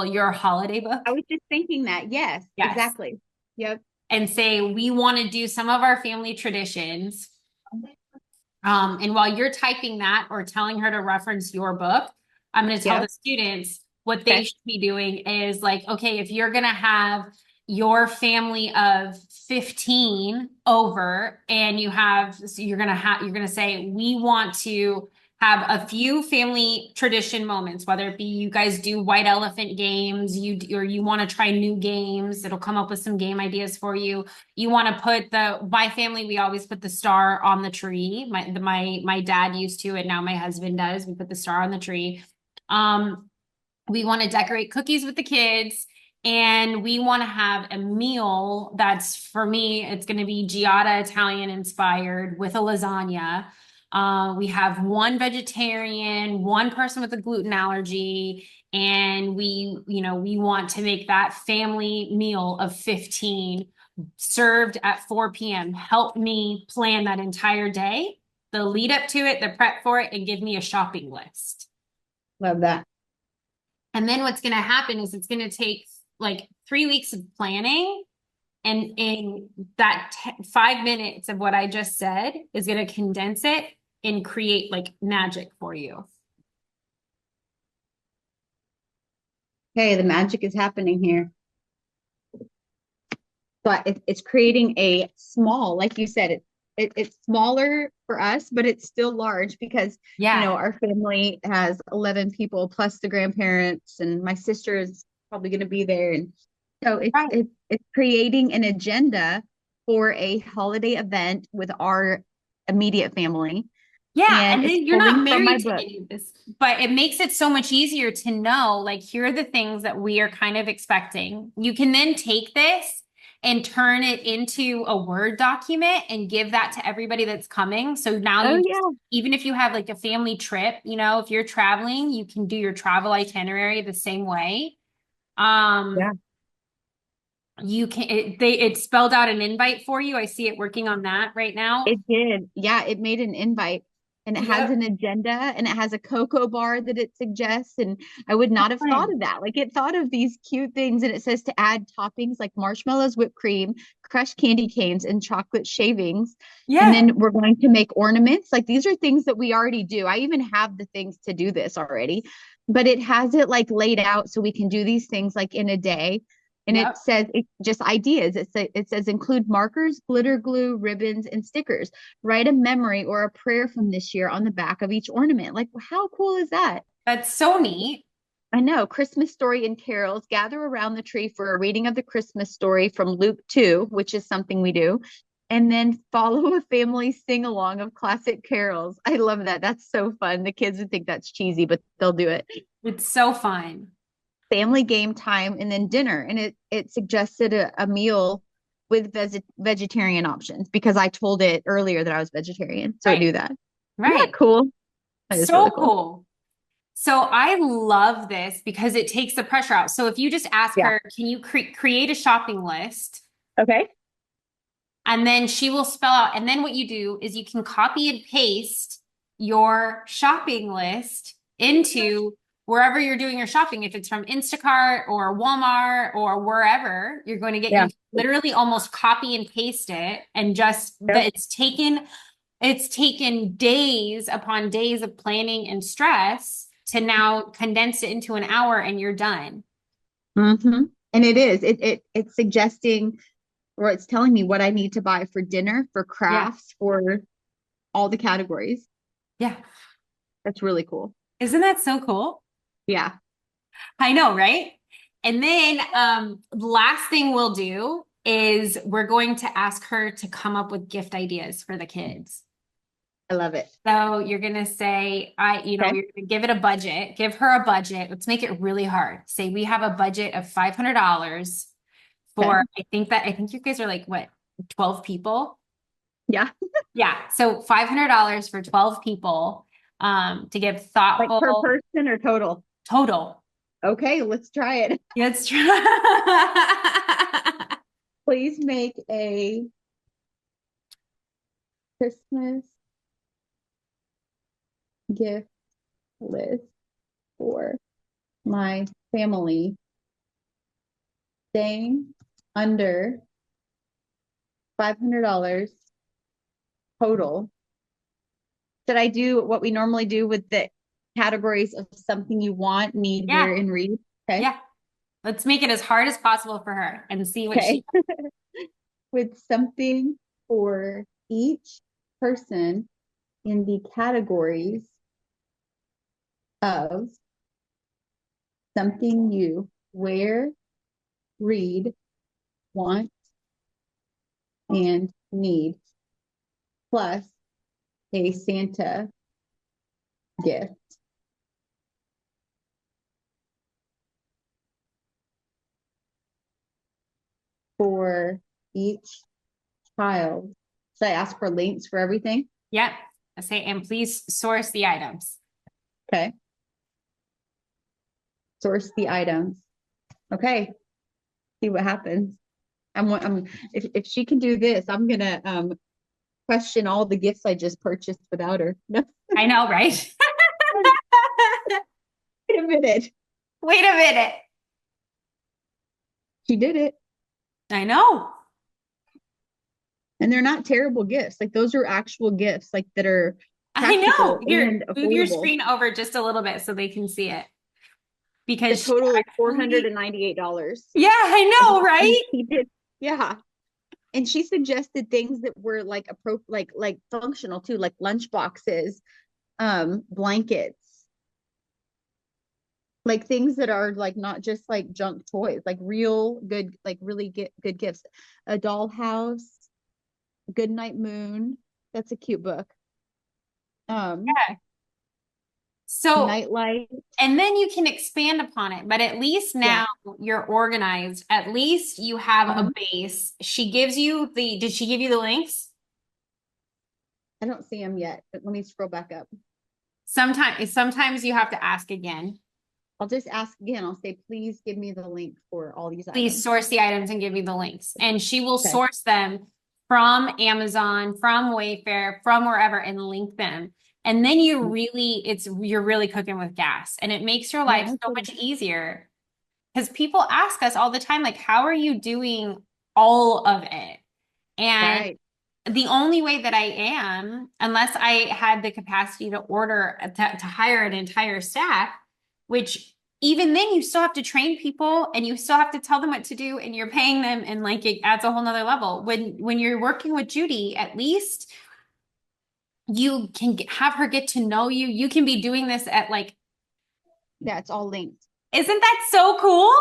your holiday book. I was just thinking that. Yes, Yes. exactly. Yep. And say, we want to do some of our family traditions. And while you're typing that or telling her to reference your book, I'm going to tell the Yep. students what they Okay. should be doing is like, okay, if you're going to have your family of 15 over and so you're going to say, we want to have a few family tradition moments, whether it be you guys do white elephant games, or you want to try new games. It'll come up with some game ideas for you. You want to put my family, we always put the star on the tree. My dad used to, and now my husband does. We put the star on the tree. We want to decorate cookies with the kids, and we want to have a meal that's, for me, it's going to be Giada Italian inspired with a lasagna. We have one vegetarian, one person with a gluten allergy, and we want to make that family meal of 15 served at 4 p.m. Help me plan that entire day, the lead up to it, the prep for it, and give me a shopping list. Love that. And then what's going to happen is it's going to take like 3 weeks of planning. And in that 5 minutes of what I just said is going to condense it and create like magic for you. Okay, the magic is happening here. But it's creating a small, like you said, it's smaller for us, but it's still large because, Yeah. our family has 11 people plus the grandparents, and my sister is probably going to be there. And so Right. it's creating an agenda for a holiday event with our immediate family. Yeah, And and it's then you're not pulling from my married to book. any of this, but it makes it so much easier to know, like, here are the things that we are kind of expecting. You can then take this and turn it into a Word document and give that to everybody that's coming. So now Oh, you just, yeah. even if you have like a family trip, if you're traveling, you can do your travel itinerary the same way. Yeah. Um, you can it spelled out an invite for you. I see it working on that right now. It did. Yeah, it made an invite and it has Yep. an agenda and it has a cocoa bar that it suggests. And I would not have thought of that. Like it thought of these cute things and it says to add toppings like marshmallows, whipped cream, crushed candy canes, and chocolate shavings. And Yeah. then we're going to make ornaments. Like these are things that we already do. I even have the things to do this already, but it has it like laid out so we can do these things like in a day. And it Yep. says just ideas. It says include markers, glitter glue, ribbons, and stickers. Write a memory or a prayer from this year on the back of each ornament. Like, how cool is that? That's so neat. I know. Christmas story and carols. Gather around the tree for a reading of the Christmas story from Luke 2, which is something we do. And then follow a family sing along of classic carols. I love that. That's so fun. The kids would think that's cheesy, but they'll do it. It's so fun. Family game time, and then dinner. And it suggested a meal with vegetarian options because I told it earlier that I was vegetarian. So it Right. knew that. Isn't that Right. cool? That is really So cool. cool. So I love this because it takes the pressure out. So if you just ask Yeah. her, can you create a shopping list? Okay. And then she will spell out. And then what you do is you can copy and paste your shopping list into wherever you're doing your shopping. If it's from Instacart or Walmart or wherever, you're going to get, Yeah. you literally almost copy and paste it and just Yep. that it's taken days upon days of planning and stress to now condense it into an hour and you're done. Mm-hmm. And it is. It's suggesting or it's telling me what I need to buy for dinner, for Yeah. crafts, for all the categories. Yeah. That's really cool. Isn't that so cool? Yeah. I know, right? And then last thing we'll do is we're going to ask her to come up with gift ideas for the kids. I love it. So you're gonna say, Okay. you're gonna give it a budget, give her a budget. Let's make it really hard. Say we have a budget of $500 Okay. for, I think you guys are like what, 12 people? Yeah. Yeah. So $500 for 12 people, to give Like per thoughtful person or total? total. Okay, let's try it. Let's try. Please make a Christmas gift list for my family staying under $500 total. Should I do what we normally do with the categories of something you want, need, wear, Yeah. and read? Okay. Yeah. Let's make it as hard as possible for her and see what Okay. she. With something for each person in the categories of something you wear, read, want, and need, plus a Santa gift. For each child. Should I ask for links for everything? Yep. I say, and please source the items. Okay. Source the items. Okay. See what happens. If she can do this, I'm gonna question all the gifts I just purchased without her. No, I know, right? wait a minute. Wait a minute. She did it. I know. And they're not terrible gifts. Like those are actual gifts, like that are I know. practical Here, and move your affordable. screen over just a little bit so they can see it. The Because she total is actually, $498. yeah, I And, know, and right? she did, yeah. And she suggested things that were like like functional too, like lunch boxes, blankets, like things that are like not just like junk toys, like real good, like really good gifts. A dollhouse, Good Night Moon. That's a cute book. Yeah. So, Nightlight. and then you can expand upon it, but at least Yeah. now you're organized. At least you have a Mhm. base. She gives you did she give you the links? I don't see them yet, but let me scroll back up. Sometimes you have to ask again. I'll just ask again. I'll say, please give me the link for all these Please items. source the items and give me the links. And she will Okay. source them from Amazon, from Wayfair, from wherever and link them. And then you're really cooking with gas and it makes your Yeah, life no so kidding. much easier. Because people ask us all the time, like, how are you doing all of it? And Right. the only way that I am, unless I had the capacity to to hire an entire staff, which even then you still have to train people and you still have to tell them what to do and you're paying them and like it adds a whole nother level. When you're working with Judy, at least you can have her get to know you. You can be doing this at like, Yeah, it's all linked. isn't that so cool?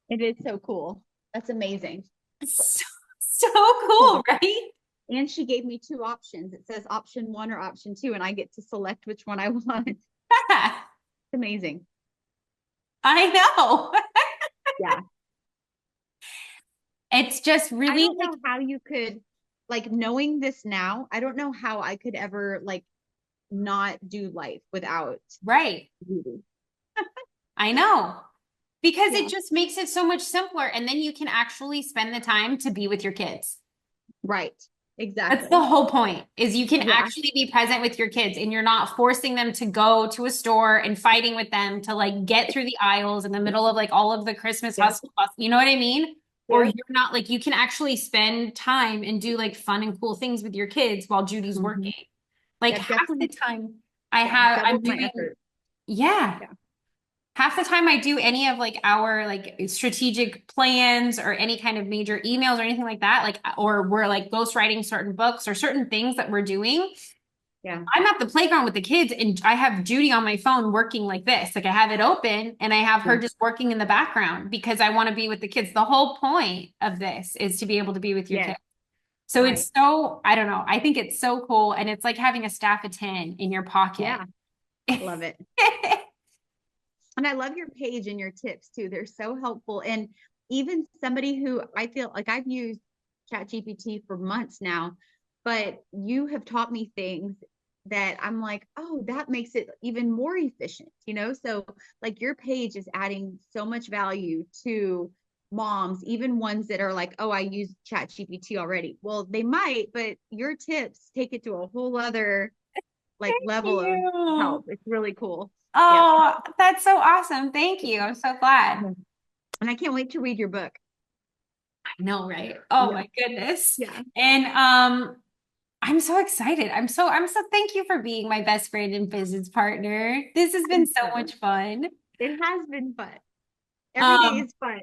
It is so cool. That's amazing. So, so Yeah. cool, right? And she gave me two options. It says option one or option two, and I get to select which one I want. It's amazing. I know. Yeah. It's just I really don't like, know how you could, like, knowing this now, I don't know how I could ever, like, not do life without right. beauty. I know. Because it Yeah. just makes it so much simpler. And then you can actually spend the time to be with your kids. Right. That's the Exactly. whole point is you can Yeah. actually be present with your kids and you're not forcing them to go to a store and fighting with them to like get through the aisles in the middle of like all of the Christmas Yep. hustle. You know what I mean? Or Yep. you're not like you can actually spend time and do like fun and cool things with your kids while Judy's Hmm. working. Like Yep. half the Definitely. time Yeah. I'm Doubles my doing, effort. yeah. Yeah. Half the time I do any of like our like strategic plans or any kind of major emails or anything like that, like, or we're like ghostwriting certain books or certain things that we're doing. Yeah. I'm at the playground with the kids and I have Judy on my phone working like this. Like I have it open and I have her Yeah. just working in the background because I want to be with the kids. The whole point of this is to be able to be with your Yes. kids. So Right. it's so, I don't know. I think it's so cool. And it's like having a staff of 10 in your pocket. Yeah. Love it. And I love your page and your tips too. They're so helpful. And even somebody who I feel like I've used ChatGPT for months now, but you have taught me things that I'm like, oh, that makes it even more efficient, you know? So, like, your page is adding so much value to moms, even ones that are like, oh, I use ChatGPT already. Well, they might, but your tips take it to a whole other like Thank level of you. help. It's really cool. Yep. Oh, that's so awesome. Thank you. I'm so glad. Yeah. And I can't wait to read your book. I know, right? Oh Yeah. my goodness. Yeah. And I'm so excited. I'm so thank you for being my best friend and business partner. This has been so Anytime. much fun. It has been fun. Every day Um, is fun.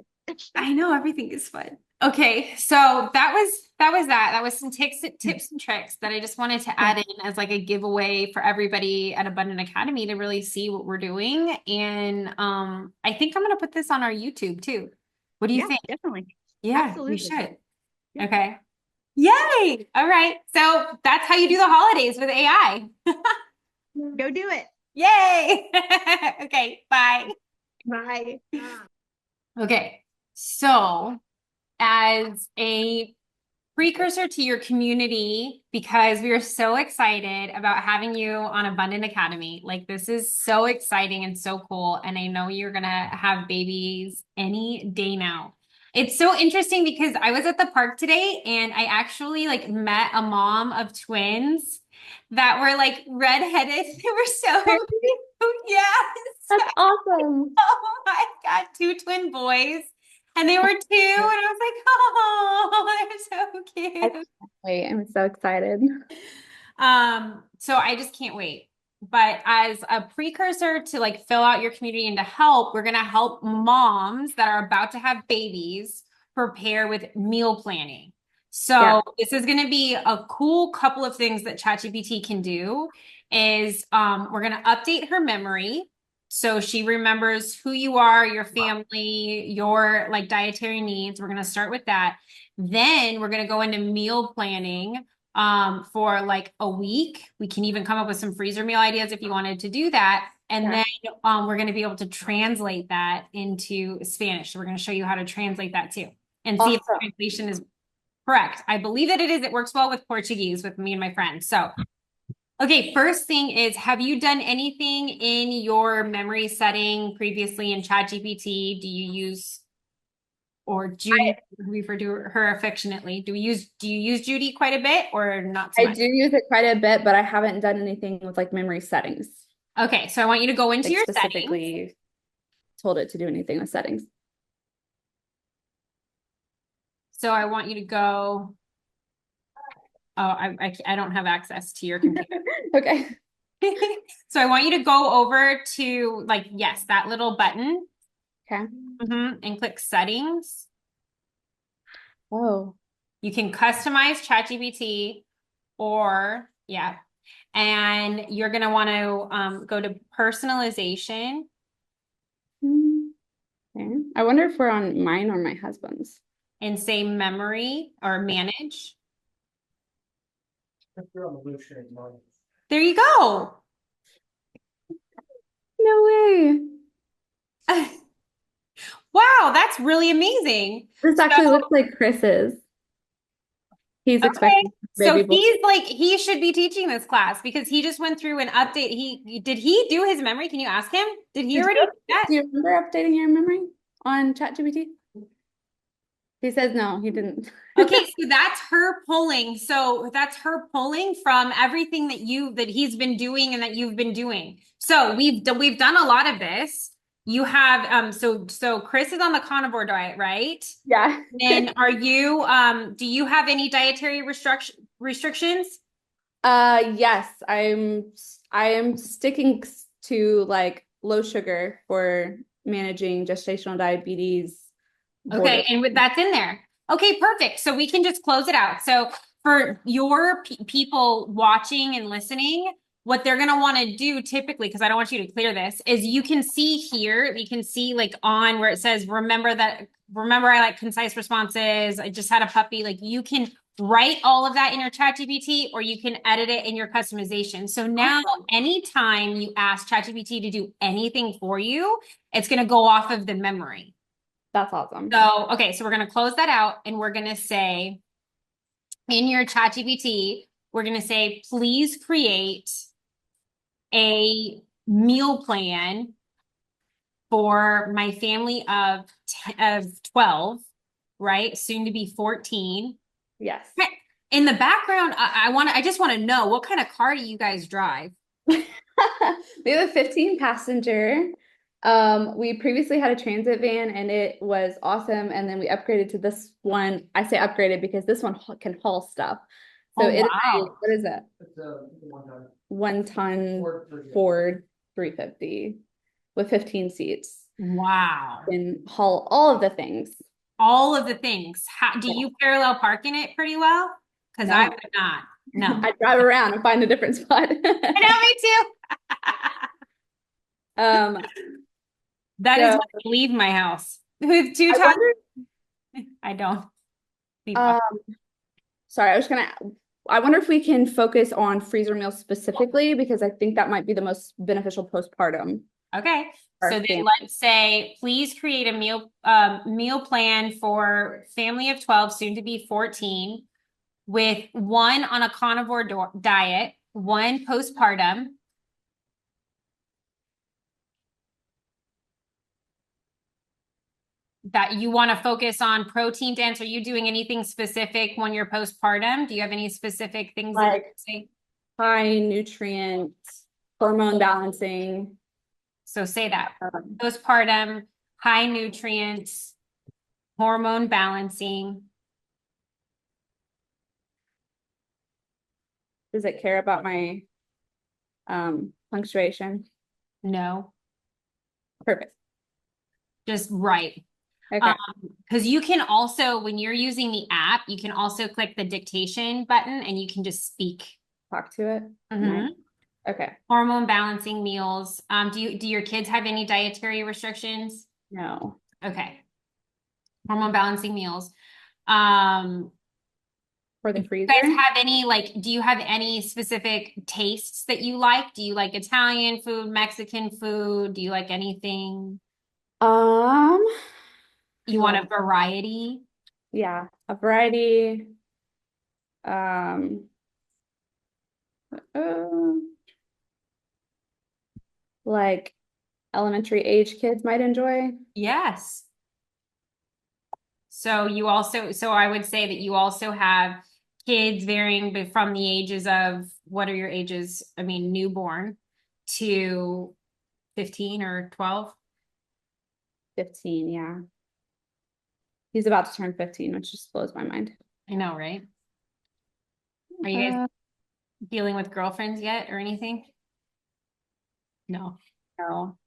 I know everything is fun. Okay, so that. That was some tips and tricks that I just wanted to add in as like a giveaway for everybody at Abundant Academy to really see what we're doing. And I think I'm gonna put this on our YouTube too. What do you Yeah, think? definitely. Yeah, we Absolutely. should. Yeah. Okay. Yay! All right. So that's how you do the holidays with AI. Go do it. Yay! Okay, bye. Bye. Okay. So as a precursor to your community, because we are so excited about having you on Abundant Academy. Like this is so exciting and so cool. And I know you're gonna have babies any day now. It's so interesting because I was at the park today and I actually like met a mom of twins that were like redheaded. They were so cute. Yes. That's awesome. Oh my God, two twin boys. And they were 2, and I was like, oh, they're so I cute. can't wait. I'm so excited. So I just can't wait. But as a precursor to like fill out your community and to help, we're gonna help moms that are about to have babies prepare with meal planning. Yeah. So this is gonna be a cool couple of things that ChatGPT can do is we're gonna update her memory. So she remembers who you are, your family, your like dietary needs. We're gonna start with that. Then we're gonna go into meal planning for like a week. We can even come up with some freezer meal ideas if you wanted to do that. And Yeah. then we're going to be able to translate that into Spanish. So we're going to show you how to translate that too and see if the Awesome. translation is correct. I believe that it is. It works well with Portuguese with me and my friends. So, okay, first thing is, have you done anything in your memory setting previously in ChatGPT? Do you use or Judy, we refer to her affectionately. Do you use Judy quite a bit or not so I much? do use it quite a bit, but I haven't done anything with like memory settings. Okay, so I want you to go into Like your settings. specifically told it to do anything with settings. So I want you to go. Oh, I don't have access to your computer. Okay. So I want you to go over to like, yes, that little button, Okay. and click settings. Oh. You can customize ChatGPT or yeah. And you're gonna want to go to personalization. Hmm. Okay. I wonder if we're on mine or my husband's. And say memory or manage. There you go. No way. Wow, that's really amazing. This actually looks like Chris's. He's Okay. expecting So baby boy. he's like, he should be teaching this class because he just went through an update. Did he do his memory? Can you ask him? Did he already do that? Do you remember updating your memory on ChatGPT? He says no, he didn't. Okay, so that's her pulling. So that's her pulling from everything that he's been doing and that you've been doing. So we've done a lot of this. You have so Chris is on the carnivore diet, right? Yeah. And are you do you have any dietary restrictions? Yes, I am sticking to like low sugar for managing gestational diabetes border. Okay, and that's in there. Okay, perfect. So we can just close it out. So for your people watching and listening, what they're going to want to do typically, because I don't want you to clear this, is you can see here, you can see like on where it says, remember I like concise responses. I just had a puppy. Like you can write all of that in your ChatGPT or you can edit it in your customization. So now anytime you ask ChatGPT to do anything for you, it's going to go off of the memory. That's awesome. So, okay, so we're going to close that out and we're going to say in your ChatGPT, we're going to say, please create a meal plan for my family of 12, right? Soon to be 14. Yes. In the background, I just want to know what kind of car do you guys drive? We have a 15 passenger. We previously had a transit van and it was awesome. And then we upgraded to this one. I say upgraded because this one can haul stuff. So Oh, it is wow. what is that? It's a 1-ton Ford 350 with 15 seats Wow. and haul all of the things. All of the things. Do you parallel park in it pretty well? Because I No. would not. No. I drive around and find a different spot. I know, me too. Um, That is so when I leave my house. With two I times, wonder, I don't leave. um, sorry, I wonder if we can focus on freezer meals specifically because I think that might be the most beneficial postpartum. Okay. for So our then family. let's say, please create a meal plan for family of 12, soon to be 14, with one on a carnivore diet, one postpartum. That you want to focus on protein dense. Are you doing anything specific when you're postpartum? Do you have any specific things that you Like say? high nutrient, hormone balancing. So say that postpartum, high nutrients. hormone balancing. Does it care about my punctuation? No, Perfect. just right. Okay. Because you can also, when you're using the app, you can also click the dictation button and you can just speak. Talk to it. Mhm. Nice. Okay. Hormone balancing meals. Do your kids have any dietary restrictions? No. Okay. Hormone balancing meals. Um, For the do you freezer? guys have any, like, do you have any specific tastes that you like? Do you like Italian food, Mexican food? Do you like anything? You want a variety? Yeah, a variety. Um, uh, like elementary age kids might enjoy. Yes. So I would say that you also have kids varying from the ages of, what are your ages? I mean, newborn to 15 or 12. 15, yeah. He's about to turn 15, which just blows my mind. I know, right? Are you guys dealing with girlfriends yet or anything? No. No.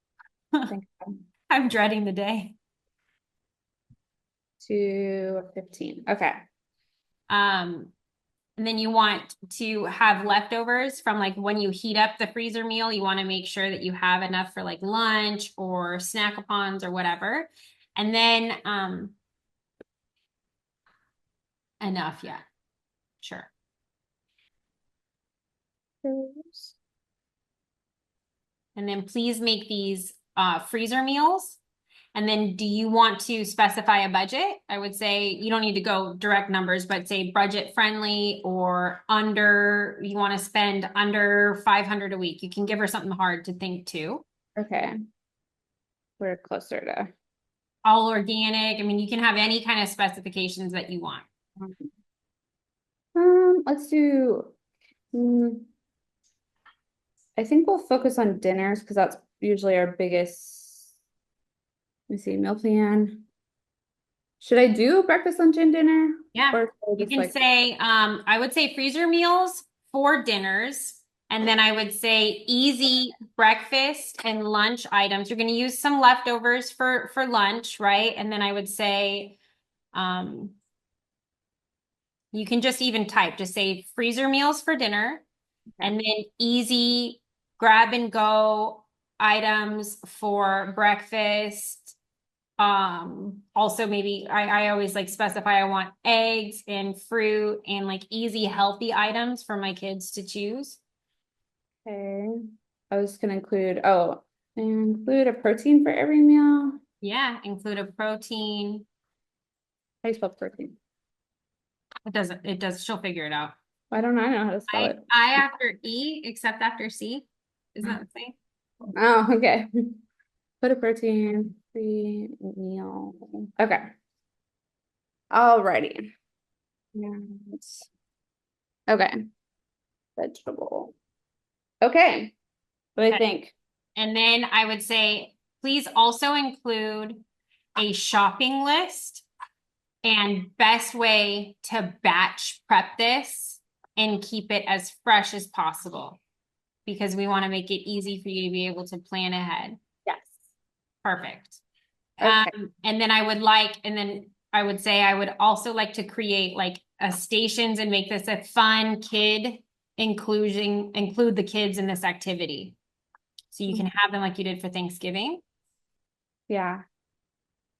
Thank God. I'm dreading the day. To 15. Okay. And then you want to have leftovers from, like, when you heat up the freezer meal, you want to make sure that you have enough for like lunch or snack-a-pons or whatever. And then enough, yeah. Sure. And then please make these freezer meals. And then do you want to specify a budget? I would say you don't need to go direct numbers, but say budget friendly or under, you want to spend under 500 a week. You can give her something hard to think too. Okay. We're closer to. All organic. I mean, you can have any kind of specifications that you want. Let's do. I think we'll focus on dinners because that's usually our biggest. Let me see, meal plan. Should I do breakfast, lunch, and dinner? Yeah. Or You just can like say, I would say freezer meals for dinners. And then I would say easy breakfast and lunch items. You're going to use some leftovers for lunch, right? And then I would say, you can just even type, just say freezer meals for dinner, and then easy grab and go items for breakfast. Also maybe I always like specify I want eggs and fruit and like easy healthy items for my kids to choose. okay. I was gonna include a protein for every meal. Yeah, include a protein. How do you spell protein? It does, she'll figure it out. I don't know. I know how to spell it. I after E, except after C. Isn't that the same? Oh, okay. Put a protein free meal. Okay. Alrighty. Yes. Okay. Vegetable. Okay. What do I think? And then I would say, please also include a shopping list and best way to batch prep this and keep it as fresh as possible, because we want to make it easy for you to be able to plan ahead. Yes. Perfect. Okay. And then I would say I would also like to create like a stations and make this a fun kid include the kids in this activity. So you can have them like you did for Thanksgiving. Yeah.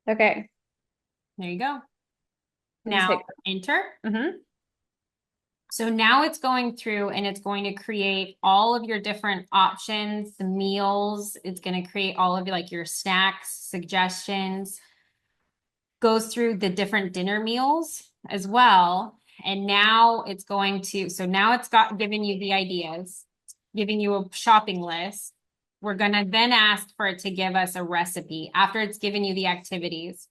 Okay. There you go. Let me Now take- enter. So now it's going through and it's going to create all of your different options, the meals. It's going to create all of your snacks, suggestions, goes through the different dinner meals as well. And now it's given you the ideas, giving you a shopping list. We're going to then ask for it to give us a recipe after it's given you the activities.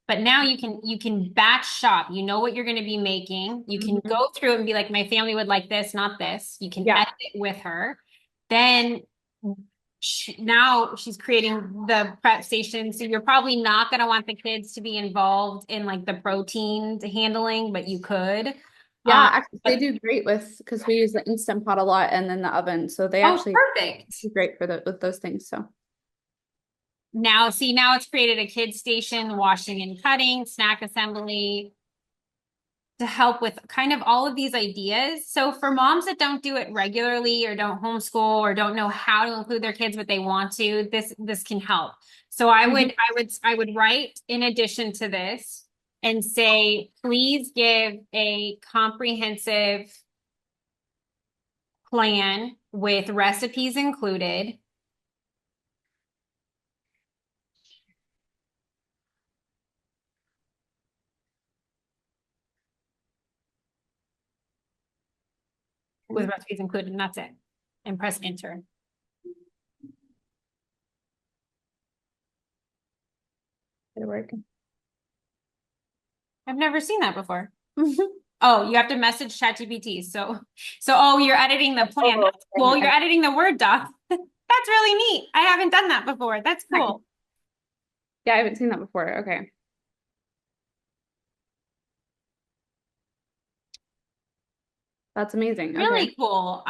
But now you can batch shop. You know what you're going to be making. You can go through it and be like, my family would like this, not this. You can edit it with her. Then now she's creating the prep station. So you're probably not going to want the kids to be involved in like the protein handling, but you could. Yeah, actually, they But do great because we use the Instant Pot a lot and then the oven. So they oh, actually perfect. do great for with those things. So Now, see, now it's created a kids station, washing and cutting, snack assembly to help with kind of all of these ideas. So for moms that don't do it regularly or don't homeschool or don't know how to include their kids, but they want to, this can help. So I would write in addition to this and say, please give a comprehensive plan with recipes included. With recipes included, and that's it. And press enter. it'll work. I've never seen that before. Oh, you have to message ChatGPT. So you're editing the plan. That's cool. You're editing the Word doc. That's really neat. I haven't done that before. That's cool. Yeah, I haven't seen that before. Okay. That's amazing. Really Okay. cool.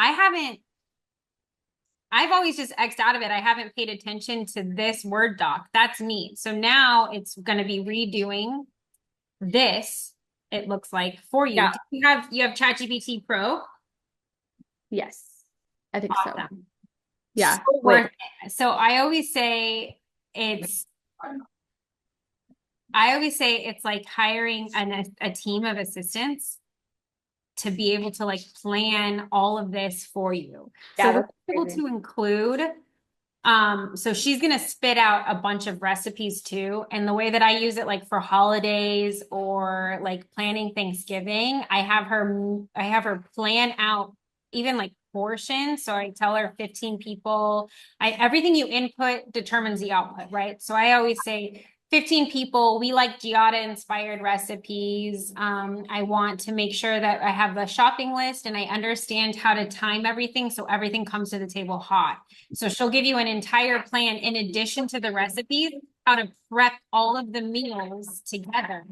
I've always just X'd out of it. I haven't paid attention to this Word doc. That's neat. So now it's going to be redoing this, it looks like, for you. Yeah. You have ChatGPT Pro? Yes, I think so. Awesome. Yeah. So worth it. So it's I always say it's like hiring a team of assistants to be able to like plan all of this for you. Yeah, So we're that's able crazy. to include, so she's gonna spit out a bunch of recipes too. And the way that I use it, like for holidays or like planning Thanksgiving, I have her plan out even like portions. So I tell her 15 people. Everything you input determines the output, right? So I always say 15 people. We like Giada inspired recipes. I want to make sure that I have the shopping list and I understand how to time everything so everything comes to the table hot. So she'll give you an entire plan in addition to the recipes, how to prep all of the meals together.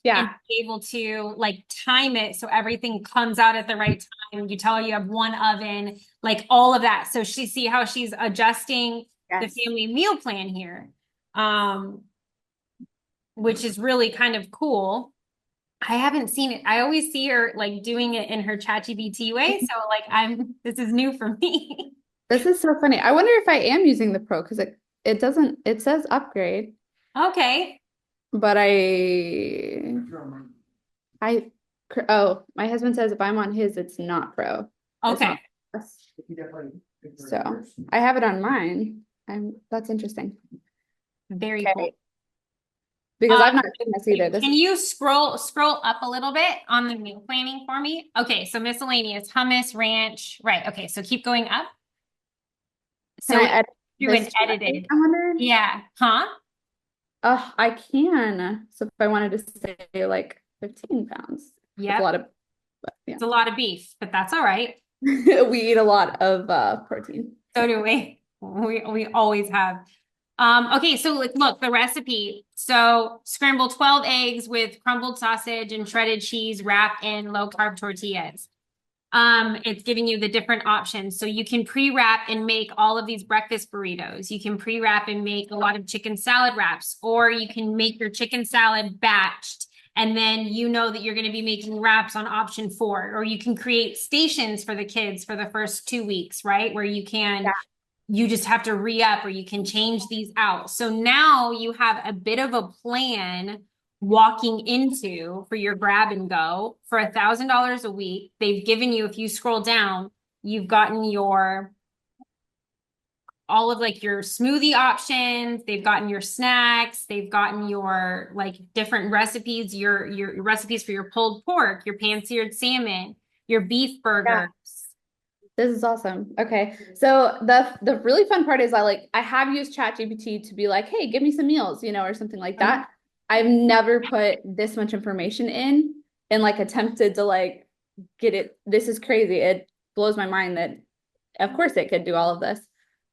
Yeah. And be able to like time it so everything comes out at the right time. You tell her you have one oven, like all of that. So see how she's adjusting the family meal plan here. Which is really kind of cool. I haven't seen it. I always see her like doing it in her ChatGPT way. So like this is new for me. This is so funny. I wonder if I am using the Pro because it says upgrade, Okay. but oh, my husband says if I'm on his, it's not Pro. It's Okay. not Plus. So I have it on mine. That's interesting. Very Okay. cool. Because I've not seen this either. Can you scroll up a little bit on the meal planning for me? Okay, so miscellaneous, hummus, ranch. Right. Okay, so keep going up. So Can I edit do an this edited. I wonder. Yeah. Huh? Oh, I can. So if I wanted to say like 15 pounds, Yeah. that's a lot of, yeah. It's a lot of beef, but that's all right. We eat a lot of protein. So do we. We always have. Okay, so look, the recipe. So scramble 12 eggs with crumbled sausage and shredded cheese, wrap in low carb tortillas. It's giving you the different options. So you can pre-wrap and make all of these breakfast burritos. You can pre-wrap and make a lot of chicken salad wraps, or you can make your chicken salad batched. And then you know that you're going to be making wraps on option 4, or you can create stations for the kids for the first 2 weeks, right? Where you just have to re-up or you can change these out. So now you have a bit of a plan walking into for your grab and go for $1,000 a week. They've given you, if you scroll down, you've gotten all of like your smoothie options. They've gotten your snacks. They've gotten your like different recipes, your recipes for your pulled pork, your pan-seared salmon, your beef burgers. This is awesome. Okay. So the really fun part is I have used ChatGPT to be like, hey, give me some meals, or something like that. I've never put this much information in and like attempted to like get it. This is crazy. It blows my mind that of course it could do all of this.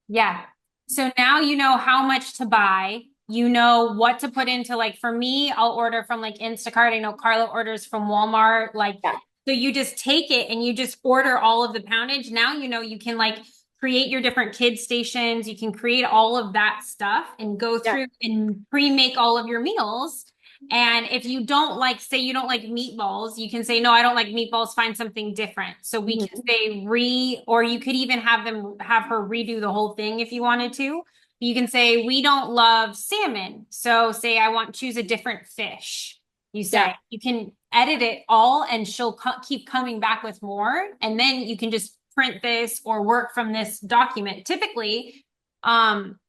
Yeah. So now you know how much to buy. You know what to put into, like, for me, I'll order from like Instacart. I know Carla orders from Walmart. Like, Yeah. so you just take it and you just order all of the poundage. Now you know you can like create your different kid stations. You can create all of that stuff and go Yeah. through and pre-make all of your meals. And if you don't like, say you don't like meatballs, you can say, no, I don't like meatballs, find something different. So we can say or you could even have her redo the whole thing if you wanted to. You can say, we don't love salmon. So say, choose a different fish. You say, Yeah. you can edit it all and she'll keep coming back with more. And then you can just print this or work from this document. Typically,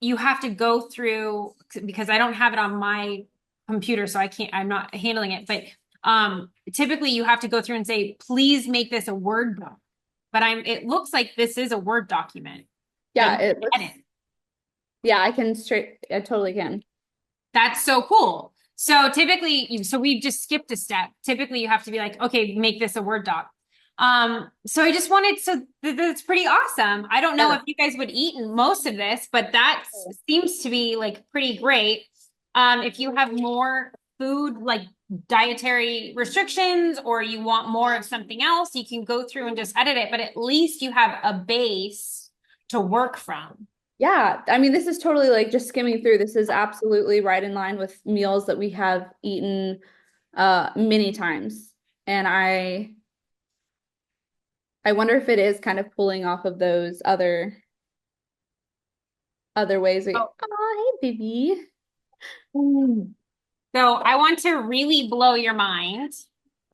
you have to go through, because I don't have it on my computer, so I'm not handling it, but typically you have to go through and say, please make this a Word doc. But it looks like this is a Word document. Yeah, it looks, yeah, I totally can. that's so cool. So typically, so we just skipped a step. Typically you have to be like, okay, make this a Word doc. So I just wanted, that's pretty awesome. I don't know if you guys would eat most of this, but that seems to be like pretty great. If you have more food, like dietary restrictions, or you want more of something else, you can go through and just edit it, but at least you have a base to work from. Yeah, I mean, this is totally like just skimming through. This is absolutely right in line with meals that we have eaten many times. And I wonder if it is kind of pulling off of those other ways. Oh, hey, baby. So I want to really blow your mind.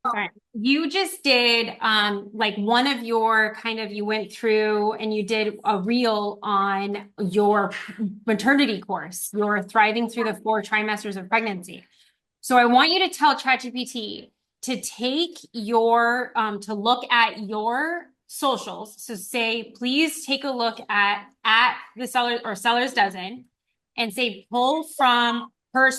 Okay. You just did like one of your you went through and you did a reel on your maternity course, your thriving through the 4 trimesters of pregnancy. So I want you to tell ChatGPT to take to look at your socials. So say, please take a look at the seller or seller's dozen and say, pull from our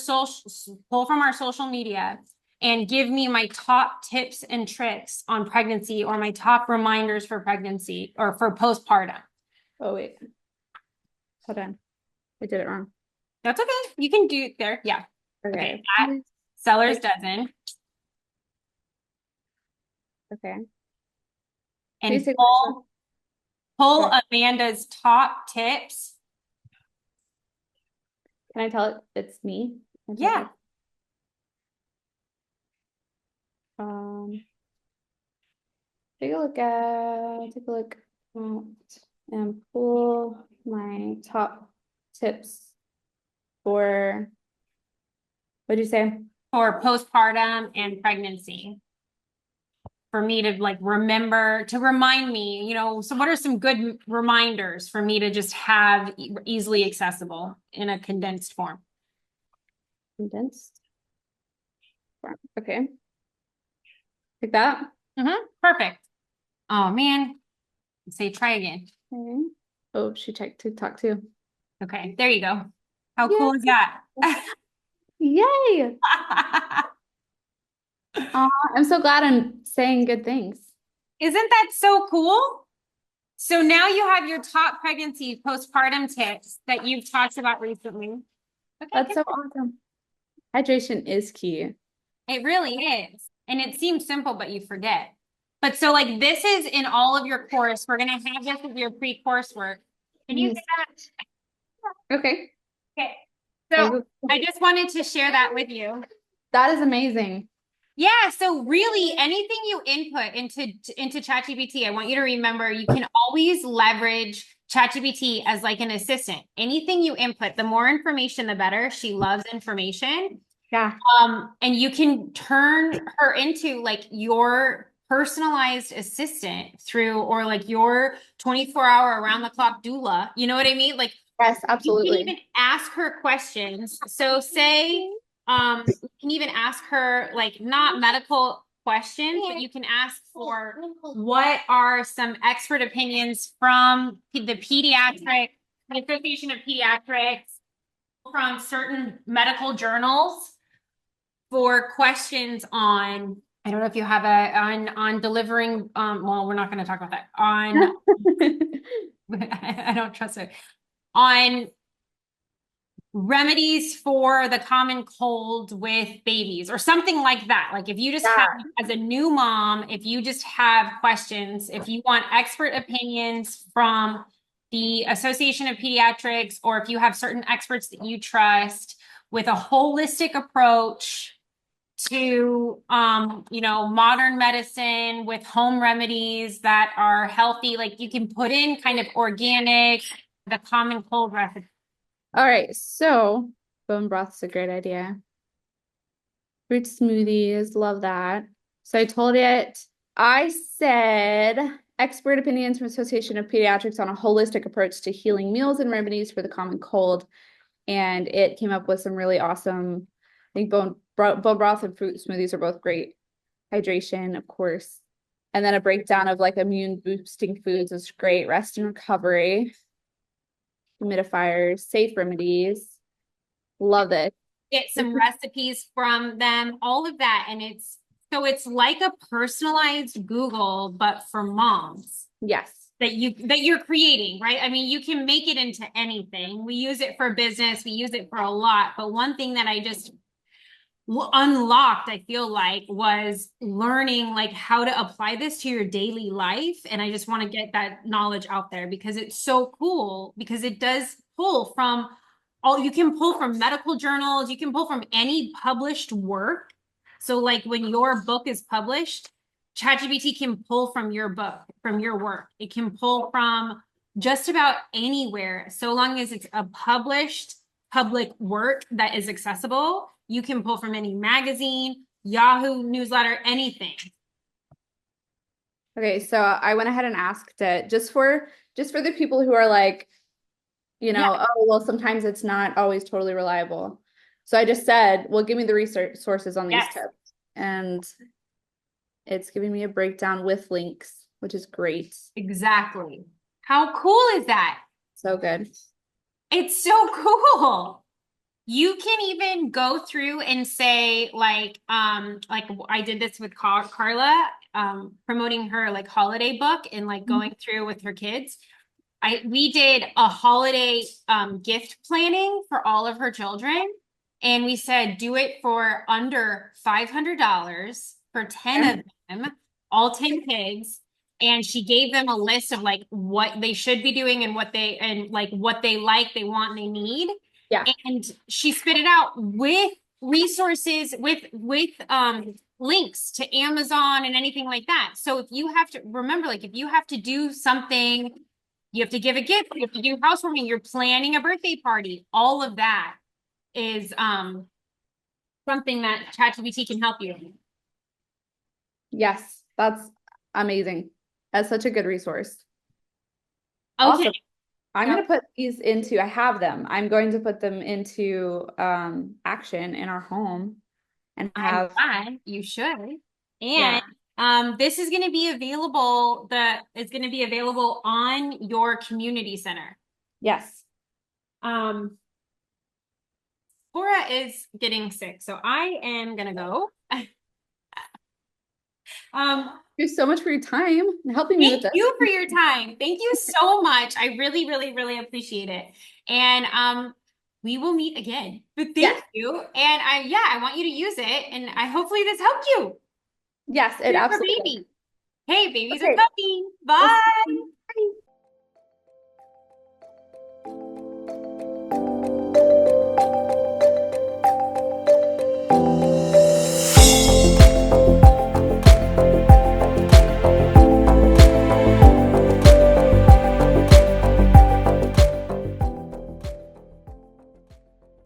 social media and give me my top tips and tricks on pregnancy or my top reminders for pregnancy or for postpartum. Oh, wait. Hold on. I did it wrong. That's okay. You can do it there. Yeah. Okay. Seller's dozen. Okay. And pull Amanda's top tips. Can I tell it it's me? Yeah. Take a look at and pull my top tips for, what'd you say? For postpartum and pregnancy. For me to like remind me, so what are some good reminders for me to just have easily accessible in a condensed form? Condensed form. Okay. Like that? Perfect. Oh man. Say try again. Okay. Oh, she checked TikTok too. Okay, there you go. How cool is that? Yay! I'm so glad I'm saying good things. Isn't that so cool? So now you have your top pregnancy postpartum tips that you've talked about recently. Okay, that's so awesome. Hydration is key. It really is. And it seems simple, but you forget. But so like this is in all of your course. We're going to have this with your pre-coursework. Can you say that? Okay. Okay. So I just wanted to share that with you. That is amazing. Yeah, so really anything you input into ChatGPT, I want you to remember you can always leverage ChatGPT as like an assistant. Anything you input, the more information, the better. She loves information. Yeah. And you can turn her into like your personalized assistant or like your 24-hour around the clock doula. You know what I mean? Like, yes, absolutely. You can even ask her questions. So say, you can even ask her like not medical questions, but you can ask for what are some expert opinions from the Association of Pediatrics, from certain medical journals for questions on, I don't know if you have on delivering, well, we're not going to talk about that on, I don't trust it, on remedies for the common cold with babies or something like that. Like if you just have, as a new mom, if you just have questions, if you want expert opinions from the Association of Pediatrics, or if you have certain experts that you trust with a holistic approach to, modern medicine with home remedies that are healthy, like you can put in kind of organic, the common cold recipe. All right, so bone broth's a great idea. Fruit smoothies, love that. So I said expert opinions from Association of Pediatrics on a holistic approach to healing meals and remedies for the common cold. And it came up with some really awesome, I think bone broth and fruit smoothies are both great. Hydration, of course. And then a breakdown of like immune boosting foods is great. Rest and recovery. Humidifiers, safe remedies. Love it. Get some recipes from them, all of that. And it's like a personalized Google, but for moms. Yes. That you're creating, right? I mean, you can make it into anything. We use it for business. We use it for a lot. But one thing that I just unlocked, I feel like, was learning like how to apply this to your daily life. And I just want to get that knowledge out there because it's so cool, because it does pull from you can pull from medical journals, you can pull from any published work. So like when your book is published, ChatGPT can pull from your book, from your work. It can pull from just about anywhere, so long as it's a published public work that is accessible. You can pull from any magazine, Yahoo newsletter, anything. Okay, so I went ahead and asked it just for the people who are like, oh, well, sometimes it's not always totally reliable. So I just said, well, give me the research sources on these tips. And it's giving me a breakdown with links, which is great. Exactly. How cool is that? So good. It's so cool. You can even go through and say like I did this with Carla, promoting her like holiday book and like going through with her kids. We did a holiday gift planning for all of her children. And we said, do it for under $500 for 10 of them, all 10 kids. And she gave them a list of like what they should be doing and what they like, they want, and they need. Yeah. And she spit it out with resources, with links to Amazon and anything like that. So if you have to remember, like if you have to do something, you have to give a gift, you have to do housewarming, you're planning a birthday party, all of that is something that ChatGPT can help you with. Yes, that's amazing. That's such a good resource. Okay. Awesome. I'm going to put these into, I have them. I'm going to put them into action in our home and have. You should. And this is going to be available, it's going to be available on your community center. Yes. Cora is getting sick, so I am going to go. Thank you so much for your time and helping me with this. Thank you for your time. Thank you so much. I really, really, really appreciate it. And we will meet again. But thank you. And I want you to use it. And hopefully this helped you. Yes, it absolutely. Baby. Hey, babies are coming. Bye.